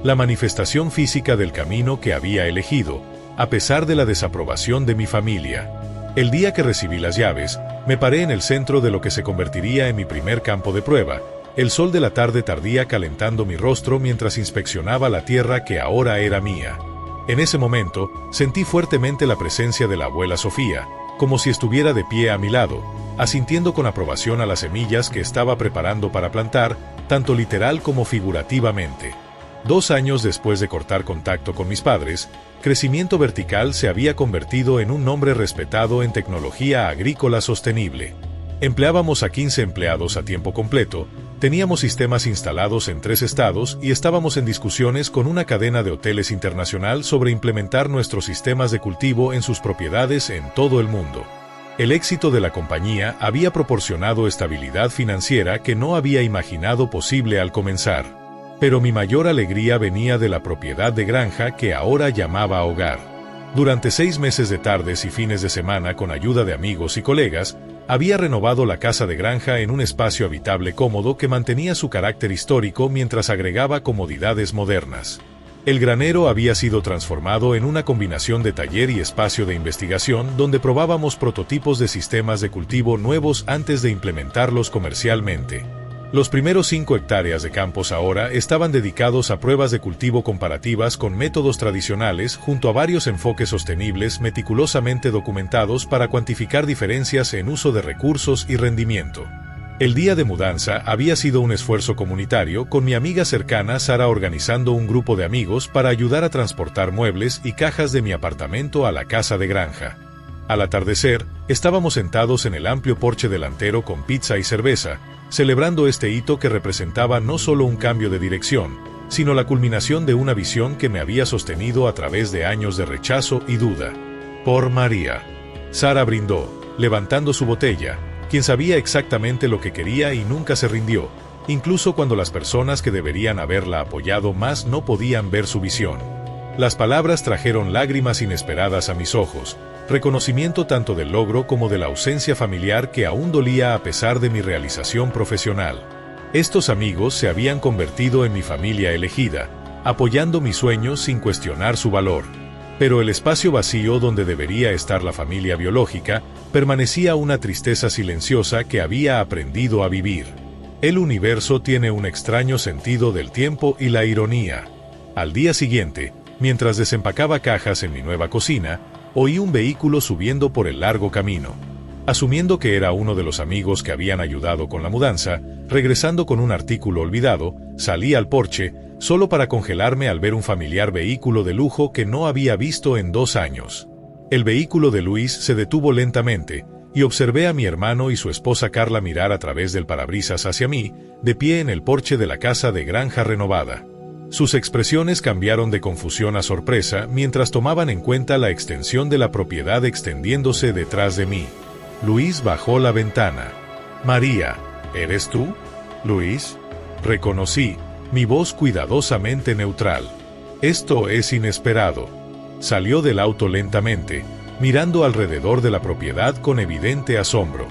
La manifestación física del camino que había elegido, a pesar de la desaprobación de mi familia. El día que recibí las llaves, me paré en el centro de lo que se convertiría en mi primer campo de prueba, el sol de la tarde tardía calentando mi rostro mientras inspeccionaba la tierra que ahora era mía. En ese momento, sentí fuertemente la presencia de la abuela Sofía, como si estuviera de pie a mi lado, asintiendo con aprobación a las semillas que estaba preparando para plantar, tanto literal como figurativamente. 2 años después de cortar contacto con mis padres, Crecimiento Vertical se había convertido en un nombre respetado en tecnología agrícola sostenible. Empleábamos a 15 empleados a tiempo completo, teníamos sistemas instalados en 3 estados y estábamos en discusiones con una cadena de hoteles internacional sobre implementar nuestros sistemas de cultivo en sus propiedades en todo el mundo. El éxito de la compañía había proporcionado estabilidad financiera que no había imaginado posible al comenzar. Pero mi mayor alegría venía de la propiedad de granja que ahora llamaba hogar. Durante 6 meses de tardes y fines de semana con ayuda de amigos y colegas, había renovado la casa de granja en un espacio habitable cómodo que mantenía su carácter histórico mientras agregaba comodidades modernas. El granero había sido transformado en una combinación de taller y espacio de investigación donde probábamos prototipos de sistemas de cultivo nuevos antes de implementarlos comercialmente. Los primeros 5 hectáreas de campos ahora estaban dedicados a pruebas de cultivo comparativas con métodos tradicionales junto a varios enfoques sostenibles meticulosamente documentados para cuantificar diferencias en uso de recursos y rendimiento. El día de mudanza había sido un esfuerzo comunitario, con mi amiga cercana Sara organizando un grupo de amigos para ayudar a transportar muebles y cajas de mi apartamento a la casa de granja. Al atardecer, estábamos sentados en el amplio porche delantero con pizza y cerveza, celebrando este hito que representaba no solo un cambio de dirección, sino la culminación de una visión que me había sostenido a través de años de rechazo y duda. Por María. Sara brindó, levantando su botella, quien sabía exactamente lo que quería y nunca se rindió, incluso cuando las personas que deberían haberla apoyado más no podían ver su visión. Las palabras trajeron lágrimas inesperadas a mis ojos, reconocimiento tanto del logro como de la ausencia familiar que aún dolía a pesar de mi realización profesional. Estos amigos se habían convertido en mi familia elegida, apoyando mis sueños sin cuestionar su valor. Pero el espacio vacío donde debería estar la familia biológica permanecía una tristeza silenciosa que había aprendido a vivir. El universo tiene un extraño sentido del tiempo y la ironía. Al día siguiente, mientras desempacaba cajas en mi nueva cocina, oí un vehículo subiendo por el largo camino. Asumiendo que era uno de los amigos que habían ayudado con la mudanza, regresando con un artículo olvidado, salí al porche, solo para congelarme al ver un familiar vehículo de lujo que no había visto en 2 años. El vehículo de Luis se detuvo lentamente, y observé a mi hermano y su esposa Carla mirar a través del parabrisas hacia mí, de pie en el porche de la casa de granja renovada. Sus expresiones cambiaron de confusión a sorpresa mientras tomaban en cuenta la extensión de la propiedad extendiéndose detrás de mí. Luis bajó la ventana. María, ¿eres tú? Luis. Reconocí, mi voz cuidadosamente neutral. Esto es inesperado. Salió del auto lentamente, mirando alrededor de la propiedad con evidente asombro.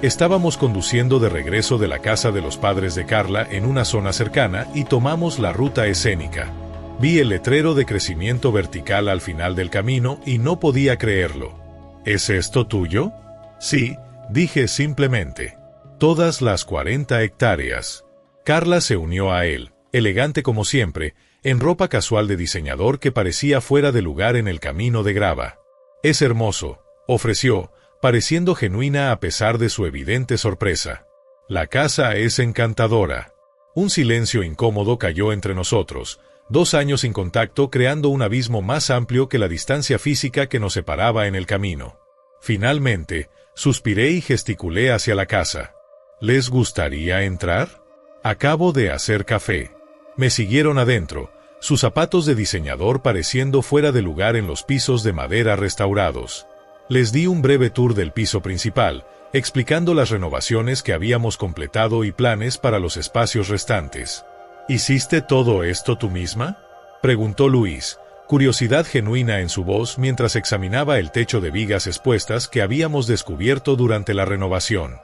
Estábamos conduciendo de regreso de la casa de los padres de Carla en una zona cercana y tomamos la ruta escénica. Vi el letrero de crecimiento vertical al final del camino y no podía creerlo. ¿Es esto tuyo? Sí, dije simplemente. Todas las 40 hectáreas. Carla se unió a él, elegante como siempre, en ropa casual de diseñador que parecía fuera de lugar en el camino de grava. Es hermoso, ofreció, pareciendo genuina a pesar de su evidente sorpresa. La casa es encantadora. Un silencio incómodo cayó entre nosotros, 2 años sin contacto creando un abismo más amplio que la distancia física que nos separaba en el camino. Finalmente, suspiré y gesticulé hacia la casa. ¿Les gustaría entrar? Acabo de hacer café. Me siguieron adentro, sus zapatos de diseñador pareciendo fuera de lugar en los pisos de madera restaurados. Les di un breve tour del piso principal, explicando las renovaciones que habíamos completado y planes para los espacios restantes. ¿Hiciste todo esto tú misma?, preguntó Luis, curiosidad genuina en su voz mientras examinaba el techo de vigas expuestas que habíamos descubierto durante la renovación.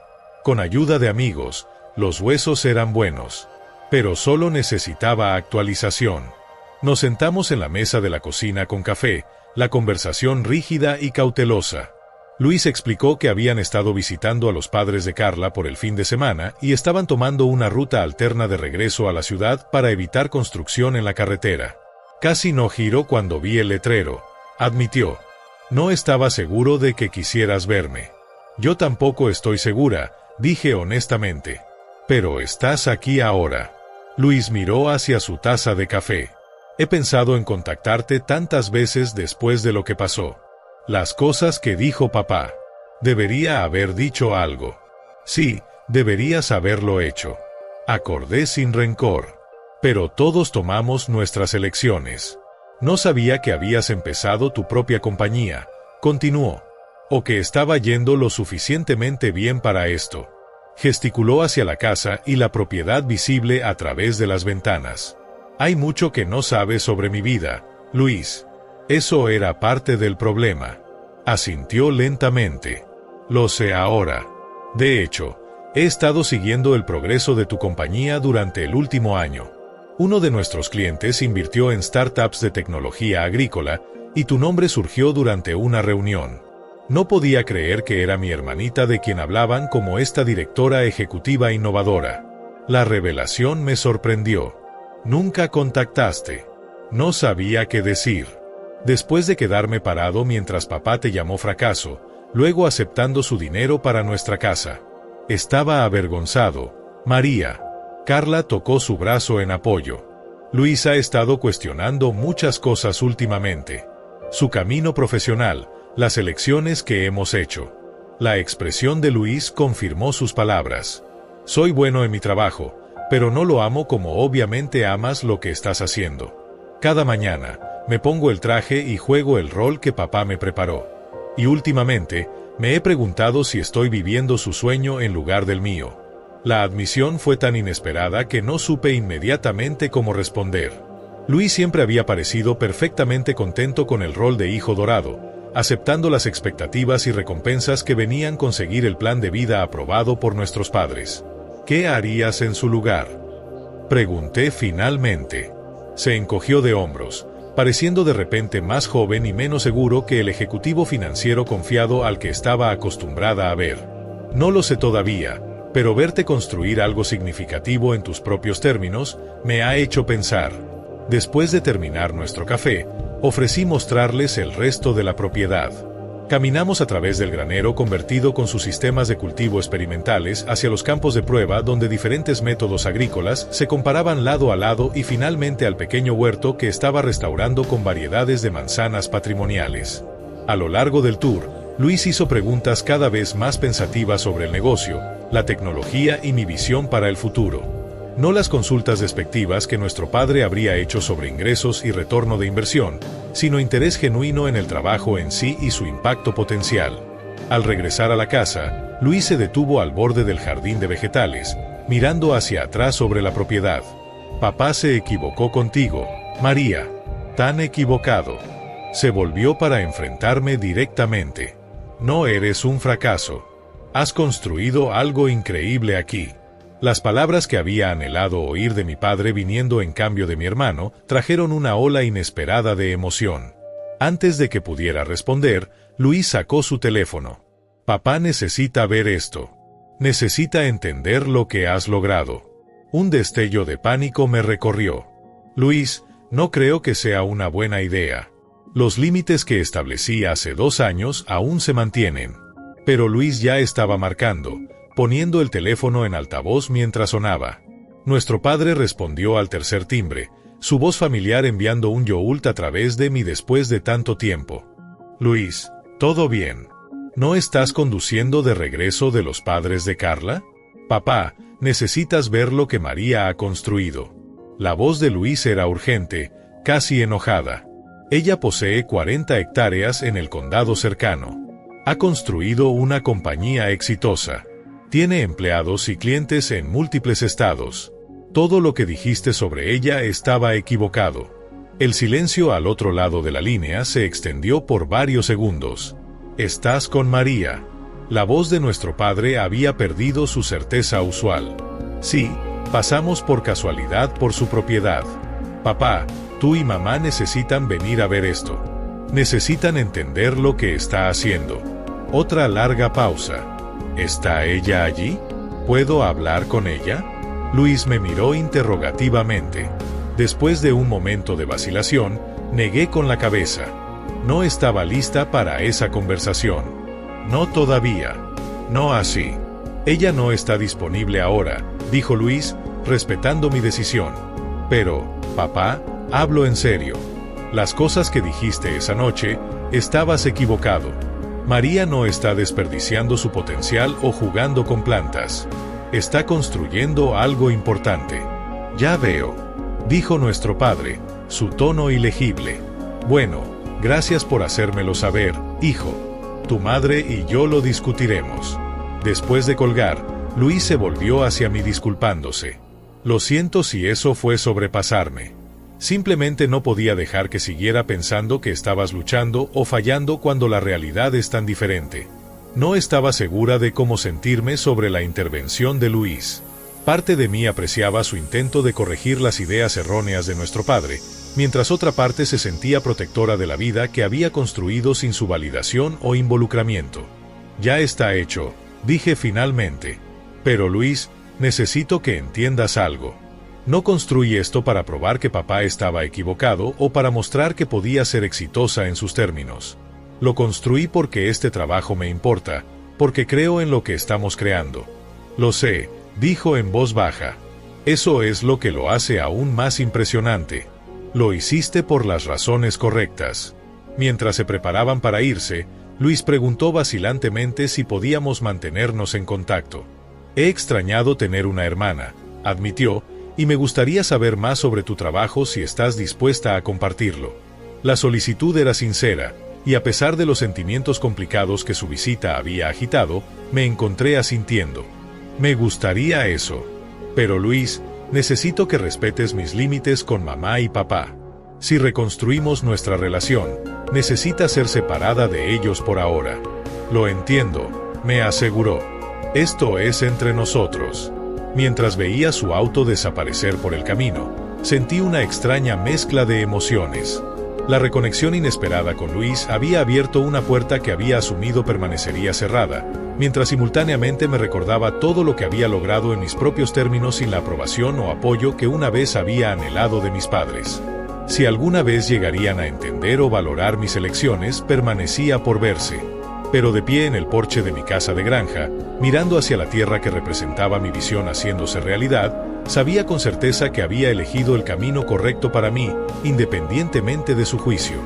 Con ayuda de amigos, los huesos eran buenos, pero solo necesitaba actualización. Nos sentamos en la mesa de la cocina con café, la conversación rígida y cautelosa. Luis explicó que habían estado visitando a los padres de Carla por el fin de semana y estaban tomando una ruta alterna de regreso a la ciudad para evitar construcción en la carretera. Casi no giro cuando vi el letrero, admitió. No estaba seguro de que quisieras verme. Yo tampoco estoy segura, dije honestamente. Pero estás aquí ahora. Luis miró hacia su taza de café. He pensado en contactarte tantas veces después de lo que pasó. Las cosas que dijo papá. Debería haber dicho algo. Sí, deberías haberlo hecho. Acordé sin rencor. Pero todos tomamos nuestras elecciones. No sabía que habías empezado tu propia compañía, continuó. O que estaba yendo lo suficientemente bien para esto. Gesticuló hacia la casa y la propiedad visible a través de las ventanas. Hay mucho que no sabes sobre mi vida, Luis. Eso era parte del problema. Asintió lentamente. Lo sé ahora. De hecho, he estado siguiendo el progreso de tu compañía durante el último año. Uno de nuestros clientes invirtió en startups de tecnología agrícola y tu nombre surgió durante una reunión. No podía creer que era mi hermanita de quien hablaban como esta directora ejecutiva innovadora. La revelación me sorprendió. Nunca contactaste. No sabía qué decir. Después de quedarme parado mientras papá te llamó fracaso, luego aceptando su dinero para nuestra casa. Estaba avergonzado. María. Carla tocó su brazo en apoyo. Luis ha estado cuestionando muchas cosas últimamente. Su camino profesional, las elecciones que hemos hecho. La expresión de Luis confirmó sus palabras. Soy bueno en mi trabajo, pero no lo amo como obviamente amas lo que estás haciendo. Cada mañana, me pongo el traje y juego el rol que papá me preparó. Y últimamente, me he preguntado si estoy viviendo su sueño en lugar del mío. La admisión fue tan inesperada que no supe inmediatamente cómo responder. Luis siempre había parecido perfectamente contento con el rol de hijo dorado, aceptando las expectativas y recompensas que venían con seguir el plan de vida aprobado por nuestros padres. ¿Qué harías en su lugar? Pregunté finalmente. Se encogió de hombros, pareciendo de repente más joven y menos seguro que el ejecutivo financiero confiado al que estaba acostumbrada a ver. No lo sé todavía, pero verte construir algo significativo en tus propios términos me ha hecho pensar. Después de terminar nuestro café, ofrecí mostrarles el resto de la propiedad. Caminamos a través del granero convertido con sus sistemas de cultivo experimentales hacia los campos de prueba donde diferentes métodos agrícolas se comparaban lado a lado y finalmente al pequeño huerto que estaba restaurando con variedades de manzanas patrimoniales. A lo largo del tour, Luis hizo preguntas cada vez más pensativas sobre el negocio, la tecnología y mi visión para el futuro. No las consultas despectivas que nuestro padre habría hecho sobre ingresos y retorno de inversión, sino interés genuino en el trabajo en sí y su impacto potencial. Al regresar a la casa, Luis se detuvo al borde del jardín de vegetales, mirando hacia atrás sobre la propiedad. Papá se equivocó contigo, María. Tan equivocado. Se volvió para enfrentarme directamente. No eres un fracaso. Has construido algo increíble aquí. Las palabras que había anhelado oír de mi padre viniendo en cambio de mi hermano trajeron una ola inesperada de emoción. Antes de que pudiera responder, Luis sacó su teléfono. Papá necesita ver esto. Necesita entender lo que has logrado. Un destello de pánico me recorrió. Luis, no creo que sea una buena idea. Los límites que establecí hace 2 años aún se mantienen. Pero Luis ya estaba marcando, poniendo el teléfono en altavoz mientras sonaba. Nuestro padre respondió al tercer timbre, su voz familiar enviando un yoult a través de mí después de tanto tiempo. Luis, ¿todo bien? ¿No estás conduciendo de regreso de los padres de Carla? Papá, necesitas ver lo que María ha construido. La voz de Luis era urgente, casi enojada. Ella posee 40 hectáreas en el condado cercano. Ha construido una compañía exitosa. Tiene empleados y clientes en múltiples estados. Todo lo que dijiste sobre ella estaba equivocado. El silencio al otro lado de la línea se extendió por varios segundos. Estás con María. La voz de nuestro padre había perdido su certeza usual. Sí, pasamos por casualidad por su propiedad. Papá, tú y mamá necesitan venir a ver esto. Necesitan entender lo que está haciendo. Otra larga pausa. ¿Está ella allí? ¿Puedo hablar con ella? Luis me miró interrogativamente. Después de un momento de vacilación, negué con la cabeza. No estaba lista para esa conversación. No todavía. No así. Ella no está disponible ahora, dijo Luis, respetando mi decisión. Pero, papá, hablo en serio. Las cosas que dijiste esa noche, estabas equivocado. María no está desperdiciando su potencial o jugando con plantas. Está construyendo algo importante. Ya veo, dijo nuestro padre, su tono ilegible. Bueno, gracias por hacérmelo saber, hijo. Tu madre y yo lo discutiremos. Después de colgar, Luis se volvió hacia mí disculpándose. Lo siento si eso fue sobrepasarme. Simplemente no podía dejar que siguiera pensando que estabas luchando o fallando cuando la realidad es tan diferente. No estaba segura de cómo sentirme sobre la intervención de Luis. Parte de mí apreciaba su intento de corregir las ideas erróneas de nuestro padre, mientras otra parte se sentía protectora de la vida que había construido sin su validación o involucramiento. Ya está hecho, dije finalmente. Pero Luis, necesito que entiendas algo. No construí esto para probar que papá estaba equivocado o para mostrar que podía ser exitosa en sus términos. Lo construí porque este trabajo me importa, porque creo en lo que estamos creando. Lo sé, dijo en voz baja. Eso es lo que lo hace aún más impresionante. Lo hiciste por las razones correctas. Mientras se preparaban para irse, Luis preguntó vacilantemente si podíamos mantenernos en contacto. He extrañado tener una hermana, admitió, y me gustaría saber más sobre tu trabajo si estás dispuesta a compartirlo. La solicitud era sincera, y a pesar de los sentimientos complicados que su visita había agitado, me encontré asintiendo. Me gustaría eso. Pero Luis, necesito que respetes mis límites con mamá y papá. Si reconstruimos nuestra relación, necesita ser separada de ellos por ahora. Lo entiendo, me aseguró. Esto es entre nosotros. Mientras veía su auto desaparecer por el camino, sentí una extraña mezcla de emociones. La reconexión inesperada con Luis había abierto una puerta que había asumido permanecería cerrada, mientras simultáneamente me recordaba todo lo que había logrado en mis propios términos sin la aprobación o apoyo que una vez había anhelado de mis padres. Si alguna vez llegarían a entender o valorar mis elecciones, permanecía por verse. Pero de pie en el porche de mi casa de granja, mirando hacia la tierra que representaba mi visión haciéndose realidad, sabía con certeza que había elegido el camino correcto para mí, independientemente de su juicio.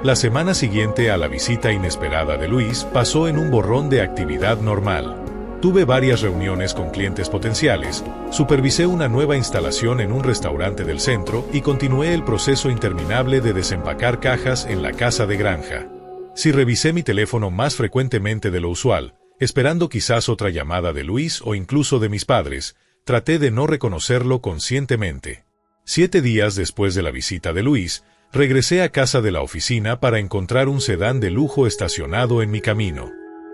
La semana siguiente a la visita inesperada de Luis pasó en un borrón de actividad normal. Tuve varias reuniones con clientes potenciales, supervisé una nueva instalación en un restaurante del centro y continué el proceso interminable de desempacar cajas en la casa de granja. Si revisé mi teléfono más frecuentemente de lo usual, esperando quizás otra llamada de Luis o incluso de mis padres, traté de no reconocerlo conscientemente. 7 días después de la visita de Luis, regresé a casa de la oficina para encontrar un sedán de lujo estacionado en mi camino.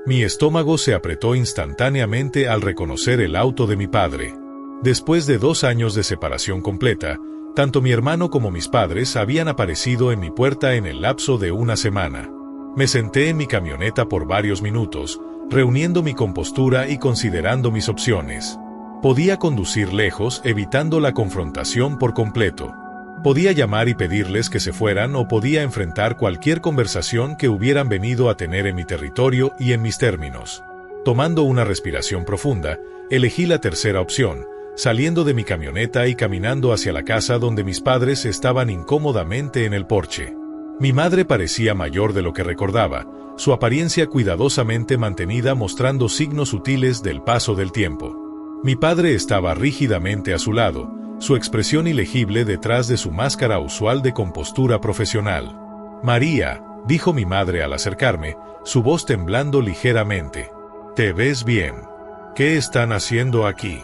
Mi estómago se apretó instantáneamente al reconocer el auto de mi padre. Después de 2 años de separación completa, tanto mi hermano como mis padres habían aparecido en mi puerta en el lapso de una semana. Me senté en mi camioneta por varios minutos, reuniendo mi compostura y considerando mis opciones. Podía conducir lejos, evitando la confrontación por completo. Podía llamar y pedirles que se fueran o podía enfrentar cualquier conversación que hubieran venido a tener en mi territorio y en mis términos. Tomando una respiración profunda, elegí la tercera opción, saliendo de mi camioneta y caminando hacia la casa donde mis padres estaban incómodamente en el porche. Mi madre parecía mayor de lo que recordaba, su apariencia cuidadosamente mantenida mostrando signos sutiles del paso del tiempo. Mi padre estaba rígidamente a su lado, su expresión ilegible detrás de su máscara usual de compostura profesional. «María», dijo mi madre al acercarme, su voz temblando ligeramente. «¿Te ves bien? ¿Qué están haciendo aquí?»,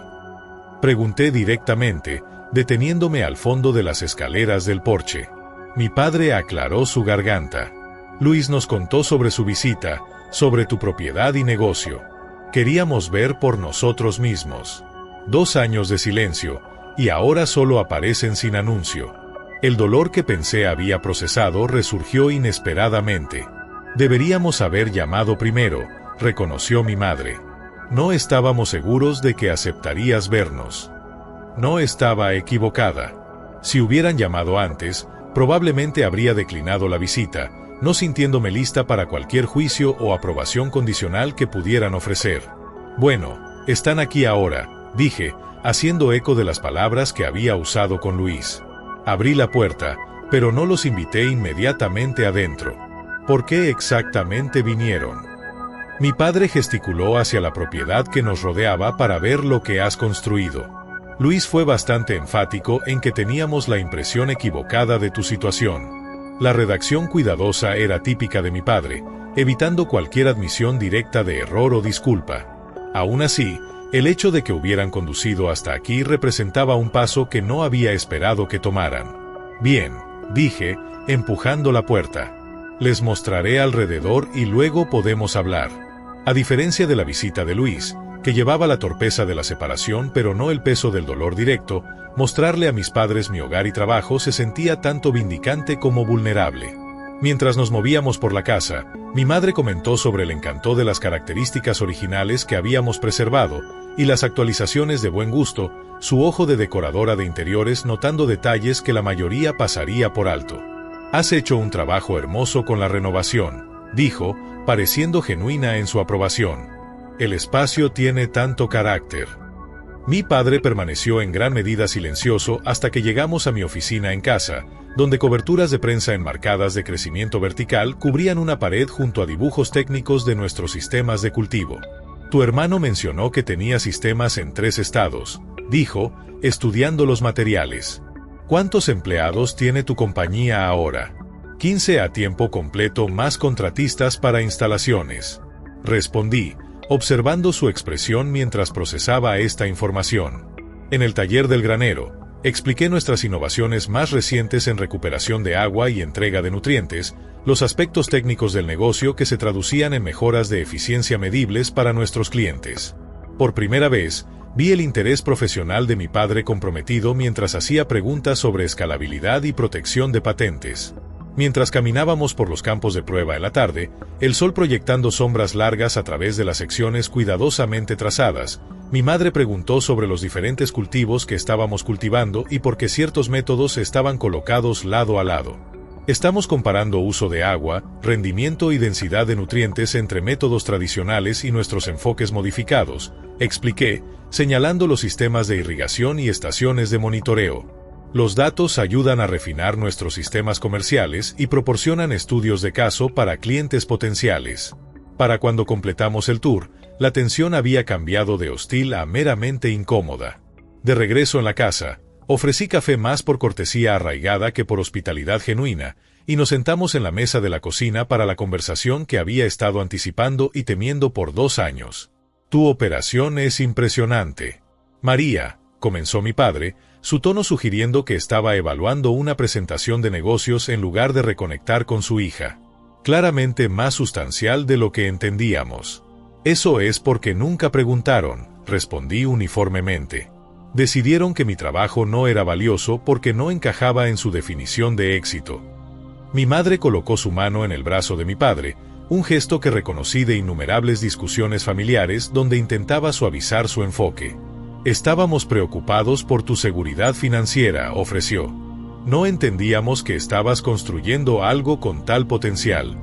pregunté directamente, deteniéndome al fondo de las escaleras del porche. Mi padre aclaró su garganta. «Luis nos contó sobre su visita, sobre tu propiedad y negocio. Queríamos ver por nosotros mismos». 2 años de silencio, y ahora solo aparecen sin anuncio. El dolor que pensé había procesado resurgió inesperadamente. «Deberíamos haber llamado primero», reconoció mi madre. «No estábamos seguros de que aceptarías vernos». No estaba equivocada. Si hubieran llamado antes, probablemente habría declinado la visita, no sintiéndome lista para cualquier juicio o aprobación condicional que pudieran ofrecer. «Bueno, están aquí ahora», dije, haciendo eco de las palabras que había usado con Luis. Abrí la puerta, pero no los invité inmediatamente adentro. ¿Por qué exactamente vinieron? Mi padre gesticuló hacia la propiedad que nos rodeaba para ver lo que has construido. Luis fue bastante enfático en que teníamos la impresión equivocada de tu situación. La redacción cuidadosa era típica de mi padre, evitando cualquier admisión directa de error o disculpa. Aún así, el hecho de que hubieran conducido hasta aquí representaba un paso que no había esperado que tomaran. «Bien», dije, empujando la puerta. «Les mostraré alrededor y luego podemos hablar». A diferencia de la visita de Luis, que llevaba la torpeza de la separación pero no el peso del dolor directo. Mostrarle a mis padres mi hogar y trabajo se sentía tanto vindicante como vulnerable. Mientras nos movíamos por la casa, mi madre comentó sobre el encanto de las características originales que habíamos preservado y las actualizaciones de buen gusto, su ojo de decoradora de interiores notando detalles que la mayoría pasaría por alto. «Has hecho un trabajo hermoso con la renovación», dijo, pareciendo genuina en su aprobación. «El espacio tiene tanto carácter». Mi padre permaneció en gran medida silencioso hasta que llegamos a mi oficina en casa, donde coberturas de prensa enmarcadas de crecimiento vertical cubrían una pared junto a dibujos técnicos de nuestros sistemas de cultivo. «Tu hermano mencionó que tenía sistemas en 3 estados», dijo, estudiando los materiales. «¿Cuántos empleados tiene tu compañía ahora?» 15 a tiempo completo más contratistas para instalaciones. Respondí, observando su expresión mientras procesaba esta información. En el taller del granero, expliqué nuestras innovaciones más recientes en recuperación de agua y entrega de nutrientes, los aspectos técnicos del negocio que se traducían en mejoras de eficiencia medibles para nuestros clientes. Por primera vez, vi el interés profesional de mi padre comprometido mientras hacía preguntas sobre escalabilidad y protección de patentes. Mientras caminábamos por los campos de prueba en la tarde, el sol proyectando sombras largas a través de las secciones cuidadosamente trazadas, mi madre preguntó sobre los diferentes cultivos que estábamos cultivando y por qué ciertos métodos estaban colocados lado a lado. «Estamos comparando uso de agua, rendimiento y densidad de nutrientes entre métodos tradicionales y nuestros enfoques modificados», expliqué, señalando los sistemas de irrigación y estaciones de monitoreo. «Los datos ayudan a refinar nuestros sistemas comerciales y proporcionan estudios de caso para clientes potenciales». Para cuando completamos el tour, la tensión había cambiado de hostil a meramente incómoda. De regreso en la casa, ofrecí café más por cortesía arraigada que por hospitalidad genuina, y nos sentamos en la mesa de la cocina para la conversación que había estado anticipando y temiendo por 2 años. «Tu operación es impresionante, María», comenzó mi padre, su tono sugiriendo que estaba evaluando una presentación de negocios en lugar de reconectar con su hija. «Claramente más sustancial de lo que entendíamos». «Eso es porque nunca preguntaron», respondí uniformemente. «Decidieron que mi trabajo no era valioso porque no encajaba en su definición de éxito». Mi madre colocó su mano en el brazo de mi padre, un gesto que reconocí de innumerables discusiones familiares donde intentaba suavizar su enfoque. «Estábamos preocupados por tu seguridad financiera», ofreció. «No entendíamos que estabas construyendo algo con tal potencial».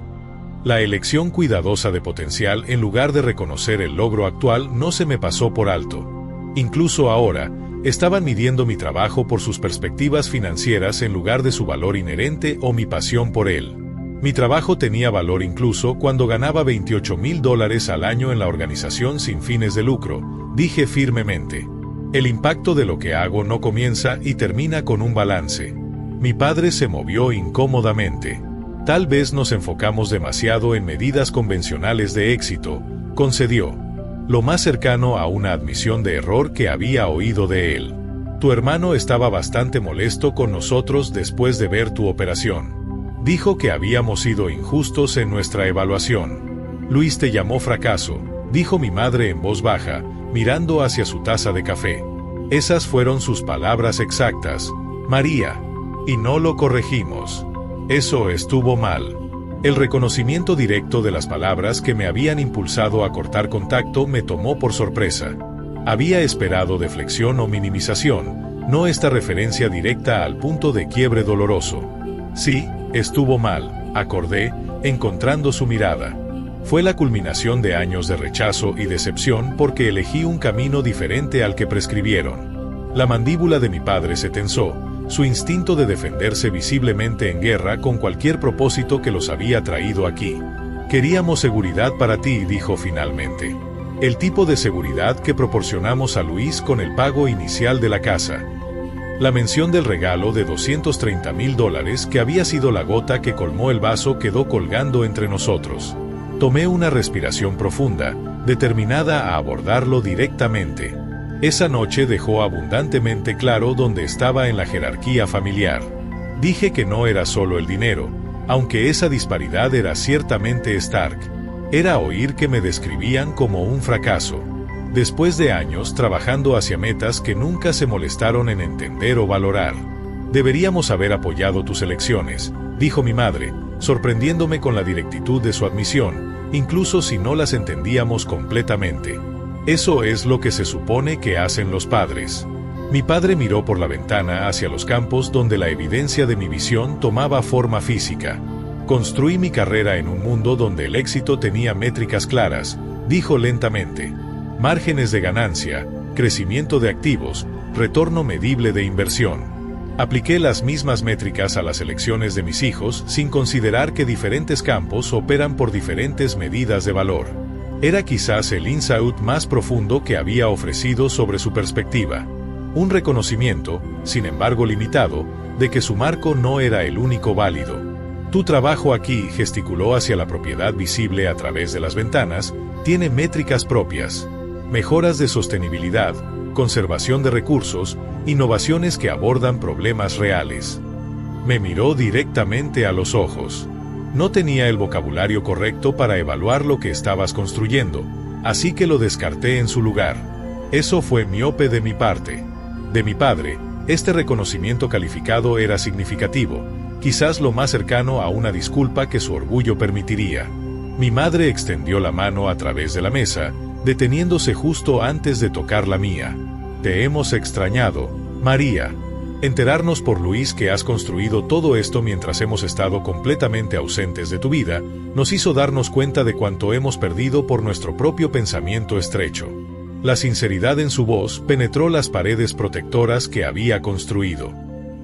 La elección cuidadosa de potencial en lugar de reconocer el logro actual no se me pasó por alto. Incluso ahora, estaban midiendo mi trabajo por sus perspectivas financieras en lugar de su valor inherente o mi pasión por él. Mi trabajo tenía valor incluso cuando ganaba $28,000 al año en la organización sin fines de lucro, dije firmemente. «El impacto de lo que hago no comienza y termina con un balance». Mi padre se movió incómodamente. «Tal vez nos enfocamos demasiado en medidas convencionales de éxito», concedió. Lo más cercano a una admisión de error que había oído de él. «Tu hermano estaba bastante molesto con nosotros después de ver tu operación. Dijo que habíamos sido injustos en nuestra evaluación. Luis te llamó fracaso», dijo mi madre en voz baja, mirando hacia su taza de café. «Esas fueron sus palabras exactas, María. Y no lo corregimos. Eso estuvo mal». El reconocimiento directo de las palabras que me habían impulsado a cortar contacto me tomó por sorpresa. Había esperado deflexión o minimización, no esta referencia directa al punto de quiebre doloroso. «Sí, estuvo mal», acordé, encontrando su mirada. Fue la culminación de años de rechazo y decepción porque elegí un camino diferente al que prescribieron. La mandíbula de mi padre se tensó, su instinto de defenderse visiblemente en guerra con cualquier propósito que los había traído aquí. «Queríamos seguridad para ti», dijo finalmente. «El tipo de seguridad que proporcionamos a Luis con el pago inicial de la casa». La mención del regalo de $230,000 que había sido la gota que colmó el vaso quedó colgando entre nosotros. Tomé una respiración profunda, determinada a abordarlo directamente. Esa noche dejó abundantemente claro dónde estaba en la jerarquía familiar. Dije que no era solo el dinero, aunque esa disparidad era ciertamente stark. Era oír que me describían como un fracaso. Después de años trabajando hacia metas que nunca se molestaron en entender o valorar. Deberíamos haber apoyado tus elecciones, dijo mi madre, sorprendiéndome con la directitud de su admisión, incluso si no las entendíamos completamente. Eso es lo que se supone que hacen los padres. Mi padre miró por la ventana hacia los campos donde la evidencia de mi visión tomaba forma física. Construí mi carrera en un mundo donde el éxito tenía métricas claras, dijo lentamente. Márgenes de ganancia, crecimiento de activos, retorno medible de inversión. Apliqué las mismas métricas a las elecciones de mis hijos sin considerar que diferentes campos operan por diferentes medidas de valor. Era quizás el insight más profundo que había ofrecido sobre su perspectiva. Un reconocimiento, sin embargo limitado, de que su marco no era el único válido. Tu trabajo aquí, gesticuló hacia la propiedad visible a través de las ventanas, tiene métricas propias. Mejoras de sostenibilidad, conservación de recursos, innovaciones que abordan problemas reales. Me miró directamente a los ojos. No tenía el vocabulario correcto para evaluar lo que estabas construyendo, así que lo descarté en su lugar. Eso fue miope de mi parte. De mi padre, este reconocimiento calificado era significativo, quizás lo más cercano a una disculpa que su orgullo permitiría. Mi madre extendió la mano a través de la mesa, deteniéndose justo antes de tocar la mía. Te hemos extrañado, María. Enterarnos por Luis que has construido todo esto mientras hemos estado completamente ausentes de tu vida, nos hizo darnos cuenta de cuánto hemos perdido por nuestro propio pensamiento estrecho. La sinceridad en su voz penetró las paredes protectoras que había construido.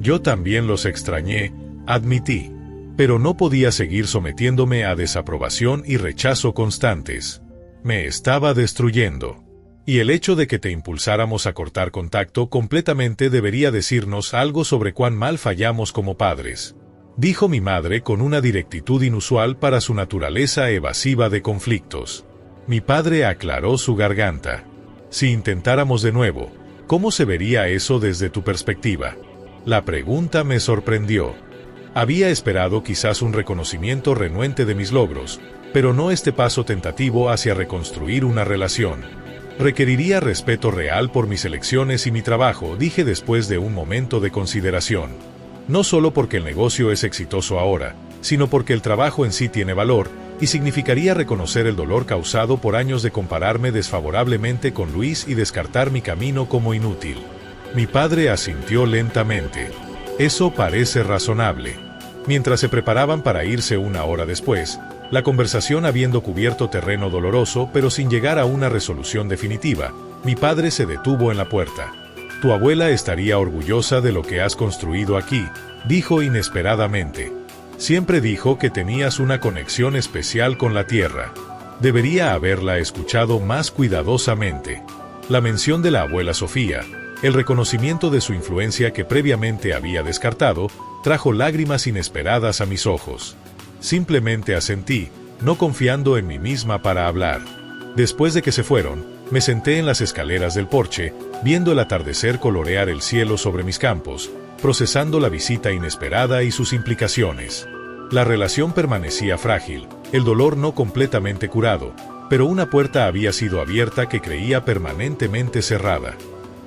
Yo también los extrañé, admití. Pero no podía seguir sometiéndome a desaprobación y rechazo constantes. Me estaba destruyendo. Y el hecho de que te impulsáramos a cortar contacto completamente debería decirnos algo sobre cuán mal fallamos como padres. Dijo mi madre con una directitud inusual para su naturaleza evasiva de conflictos. Mi padre aclaró su garganta. Si intentáramos de nuevo, ¿cómo se vería eso desde tu perspectiva? La pregunta me sorprendió. Había esperado quizás un reconocimiento renuente de mis logros, pero no este paso tentativo hacia reconstruir una relación. Requeriría respeto real por mis elecciones y mi trabajo, dije después de un momento de consideración. No solo porque el negocio es exitoso ahora, sino porque el trabajo en sí tiene valor, y significaría reconocer el dolor causado por años de compararme desfavorablemente con Luis y descartar mi camino como inútil. Mi padre asintió lentamente. Eso parece razonable. Mientras se preparaban para irse una hora después, la conversación habiendo cubierto terreno doloroso pero sin llegar a una resolución definitiva, mi padre se detuvo en la puerta. Tu abuela estaría orgullosa de lo que has construido aquí, dijo inesperadamente. Siempre dijo que tenías una conexión especial con la tierra. Debería haberla escuchado más cuidadosamente. La mención de la abuela Sofía, el reconocimiento de su influencia que previamente había descartado, trajo lágrimas inesperadas a mis ojos. Simplemente asentí, no confiando en mí misma para hablar. Después de que se fueron, me senté en las escaleras del porche, viendo el atardecer colorear el cielo sobre mis campos, procesando la visita inesperada y sus implicaciones. La relación permanecía frágil, el dolor no completamente curado, pero una puerta había sido abierta que creía permanentemente cerrada.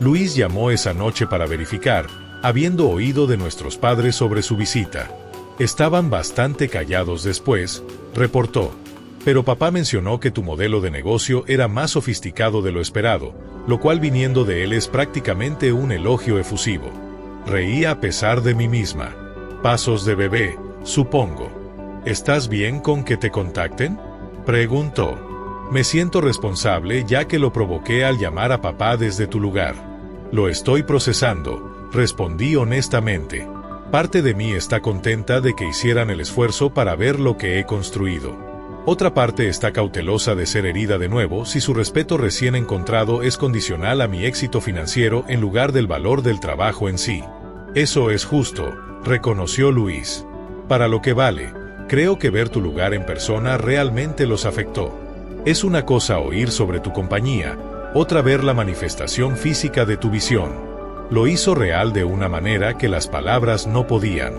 Luis llamó esa noche para verificar, habiendo oído de nuestros padres sobre su visita. Estaban bastante callados después, reportó. Pero papá mencionó que tu modelo de negocio era más sofisticado de lo esperado, lo cual viniendo de él es prácticamente un elogio efusivo. Reí a pesar de mí misma. Pasos de bebé, supongo. ¿Estás bien con que te contacten? Preguntó. Me siento responsable ya que lo provoqué al llamar a papá desde tu lugar. Lo estoy procesando, respondí honestamente. Parte de mí está contenta de que hicieran el esfuerzo para ver lo que he construido. Otra parte está cautelosa de ser herida de nuevo si su respeto recién encontrado es condicional a mi éxito financiero en lugar del valor del trabajo en sí. Eso es justo, reconoció Luis. Para lo que vale, creo que ver tu lugar en persona realmente los afectó. Es una cosa oír sobre tu compañía, otra ver la manifestación física de tu visión. Lo hizo real de una manera que las palabras no podían.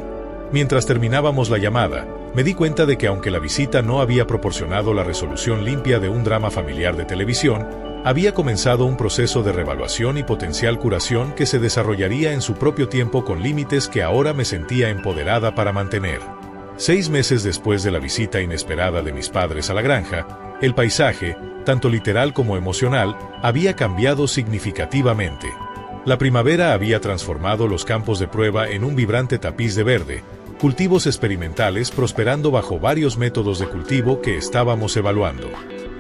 Mientras terminábamos la llamada, me di cuenta de que aunque la visita no había proporcionado la resolución limpia de un drama familiar de televisión, Había comenzado un proceso de revaluación y potencial curación que se desarrollaría en su propio tiempo con límites que ahora me sentía empoderada para mantener. 6 meses después de la visita inesperada de mis padres a la granja, el paisaje, tanto literal como emocional, había cambiado significativamente. La primavera había transformado los campos de prueba en un vibrante tapiz de verde, cultivos experimentales prosperando bajo varios métodos de cultivo que estábamos evaluando.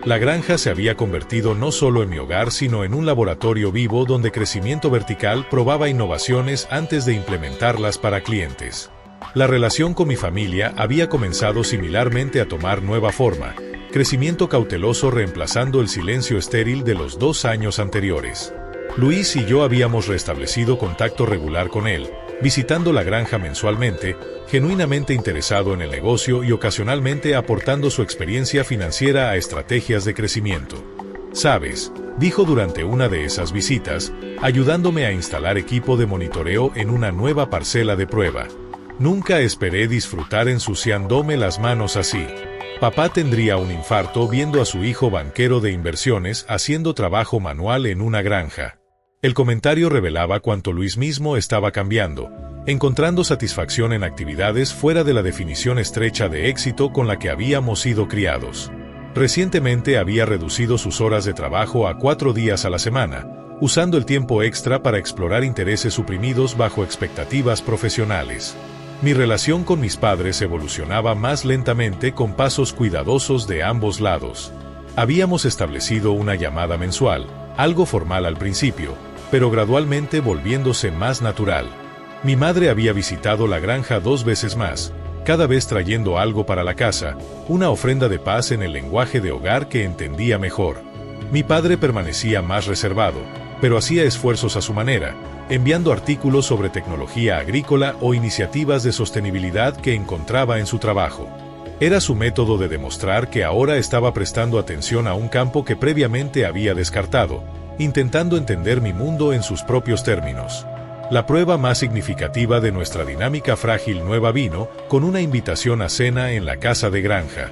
La granja se había convertido no solo en mi hogar, sino en un laboratorio vivo donde crecimiento vertical probaba innovaciones antes de implementarlas para clientes. La relación con mi familia había comenzado similarmente a tomar nueva forma, crecimiento cauteloso reemplazando el silencio estéril de los 2 años anteriores. Luis y yo habíamos restablecido contacto regular con él, visitando la granja mensualmente, genuinamente interesado en el negocio y ocasionalmente aportando su experiencia financiera a estrategias de crecimiento. «Sabes», dijo durante una de esas visitas, ayudándome a instalar equipo de monitoreo en una nueva parcela de prueba. «Nunca esperé disfrutar ensuciándome las manos así. Papá tendría un infarto viendo a su hijo banquero de inversiones haciendo trabajo manual en una granja». El comentario revelaba cuánto Luis mismo estaba cambiando, encontrando satisfacción en actividades fuera de la definición estrecha de éxito con la que habíamos sido criados. Recientemente había reducido sus horas de trabajo a 4 días a la semana, usando el tiempo extra para explorar intereses suprimidos bajo expectativas profesionales. Mi relación con mis padres evolucionaba más lentamente con pasos cuidadosos de ambos lados. Habíamos establecido una llamada mensual, algo formal al principio, pero gradualmente volviéndose más natural. Mi madre había visitado la granja 2 veces más, cada vez trayendo algo para la casa, una ofrenda de paz en el lenguaje de hogar que entendía mejor. Mi padre permanecía más reservado, pero hacía esfuerzos a su manera, enviando artículos sobre tecnología agrícola o iniciativas de sostenibilidad que encontraba en su trabajo. Era su método de demostrar que ahora estaba prestando atención a un campo que previamente había descartado, intentando entender mi mundo en sus propios términos. La prueba más significativa de nuestra dinámica frágil nueva vino con una invitación a cena en la casa de granja.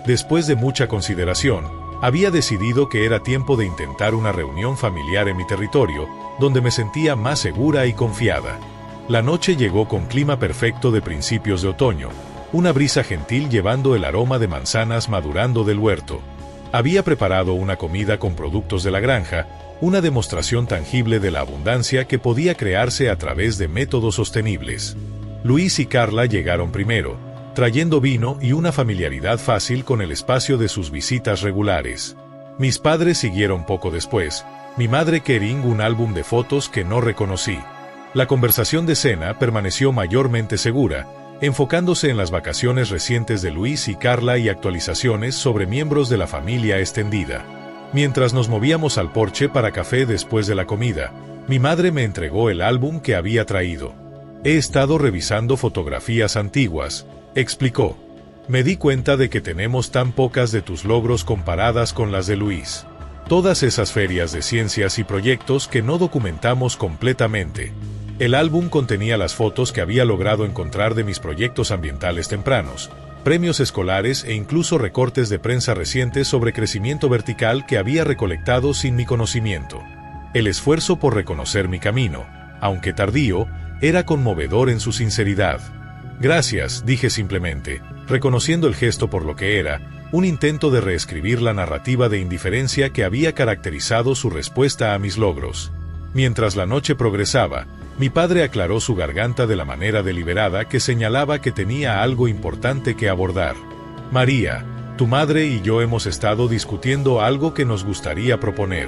Después de mucha consideración, había decidido que era tiempo de intentar una reunión familiar en mi territorio, donde me sentía más segura y confiada. La noche llegó con clima perfecto de principios de otoño, una brisa gentil llevando el aroma de manzanas madurando del huerto. Había preparado una comida con productos de la granja, una demostración tangible de la abundancia que podía crearse a través de métodos sostenibles. Luis y Carla llegaron primero, trayendo vino y una familiaridad fácil con el espacio de sus visitas regulares. Mis padres siguieron poco después, mi madre cargando un álbum de fotos que no reconocí. La conversación de cena permaneció mayormente segura, enfocándose en las vacaciones recientes de Luis y Carla y actualizaciones sobre miembros de la familia extendida. Mientras nos movíamos al porche para café después de la comida, mi madre me entregó el álbum que había traído. «He estado revisando fotografías antiguas», explicó. «Me di cuenta de que tenemos tan pocas de tus logros comparadas con las de Luis. Todas esas ferias de ciencias y proyectos que no documentamos completamente». El álbum contenía las fotos que había logrado encontrar de mis proyectos ambientales tempranos, premios escolares e incluso recortes de prensa recientes sobre crecimiento vertical que había recolectado sin mi conocimiento. El esfuerzo por reconocer mi camino, aunque tardío, era conmovedor en su sinceridad. «Gracias», dije simplemente, reconociendo el gesto por lo que era, un intento de reescribir la narrativa de indiferencia que había caracterizado su respuesta a mis logros. Mientras la noche progresaba, mi padre aclaró su garganta de la manera deliberada que señalaba que tenía algo importante que abordar. «María, tu madre y yo hemos estado discutiendo algo que nos gustaría proponer».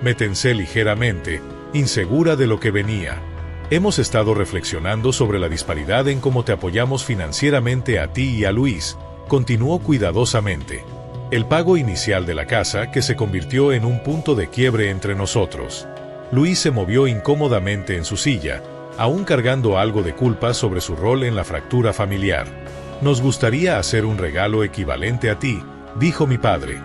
Me tensé ligeramente, insegura de lo que venía. «Hemos estado reflexionando sobre la disparidad en cómo te apoyamos financieramente a ti y a Luis», continuó cuidadosamente. «El pago inicial de la casa que se convirtió en un punto de quiebre entre nosotros». Luis se movió incómodamente en su silla, aún cargando algo de culpa sobre su rol en la fractura familiar. «Nos gustaría hacer un regalo equivalente a ti», dijo mi padre.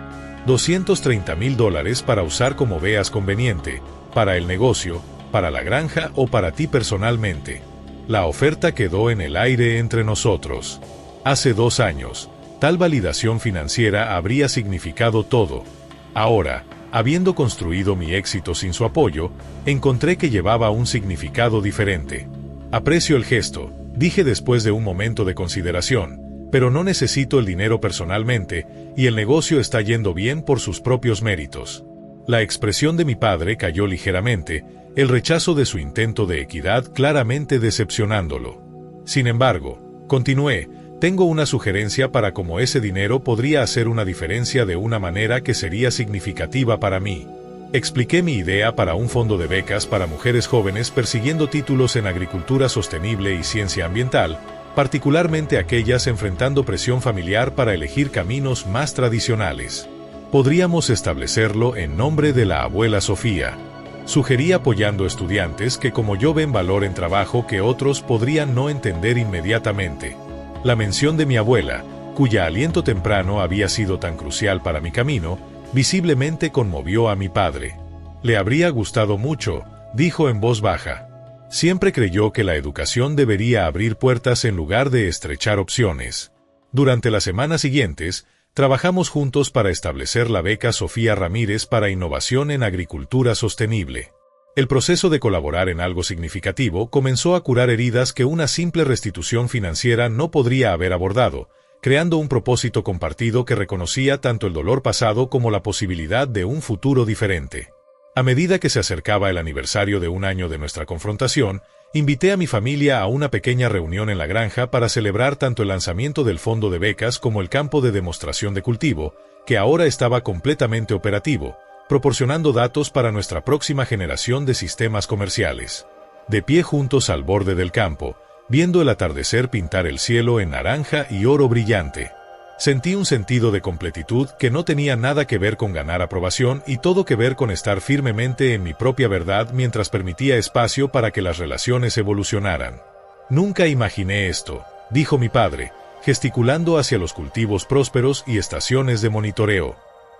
$230,000 para usar como veas conveniente, para el negocio, para la granja o para ti personalmente. La oferta quedó en el aire entre nosotros. Hace 2 años, tal validación financiera habría significado todo. Ahora, Habiendo construido mi éxito sin su apoyo, encontré que llevaba un significado diferente. Aprecio el gesto, dije después de un momento de consideración, pero no necesito el dinero personalmente, y el negocio está yendo bien por sus propios méritos. La expresión de mi padre cayó ligeramente, el rechazo de su intento de equidad claramente decepcionándolo. Sin embargo, continué, tengo una sugerencia para cómo ese dinero podría hacer una diferencia de una manera que sería significativa para mí. Expliqué mi idea para un fondo de becas para mujeres jóvenes persiguiendo títulos en agricultura sostenible y ciencia ambiental, particularmente aquellas enfrentando presión familiar para elegir caminos más tradicionales. Podríamos establecerlo en nombre de la abuela Sofía. Sugerí apoyando estudiantes que como yo ven valor en trabajo que otros podrían no entender inmediatamente. La mención de mi abuela, cuya aliento temprano había sido tan crucial para mi camino, visiblemente conmovió a mi padre. Le habría gustado mucho, dijo en voz baja. Siempre creyó que la educación debería abrir puertas en lugar de estrechar opciones. Durante las semanas siguientes, trabajamos juntos para establecer la beca Sofía Ramírez para innovación en agricultura sostenible. El proceso de colaborar en algo significativo comenzó a curar heridas que una simple restitución financiera no podría haber abordado, creando un propósito compartido que reconocía tanto el dolor pasado como la posibilidad de un futuro diferente. A medida que se acercaba el aniversario de un año de nuestra confrontación, invité a mi familia a una pequeña reunión en la granja para celebrar tanto el lanzamiento del fondo de becas como el campo de demostración de cultivo, que ahora estaba completamente operativo, proporcionando datos para nuestra próxima generación de sistemas comerciales. De pie juntos al borde del campo, viendo el atardecer pintar el cielo en naranja y oro brillante, sentí un sentido de completitud que no tenía nada que ver con ganar aprobación y todo que ver con estar firmemente en mi propia verdad mientras permitía espacio para que las relaciones evolucionaran. Nunca imaginé esto, dijo mi padre, gesticulando hacia los cultivos prósperos y estaciones de monitoreo.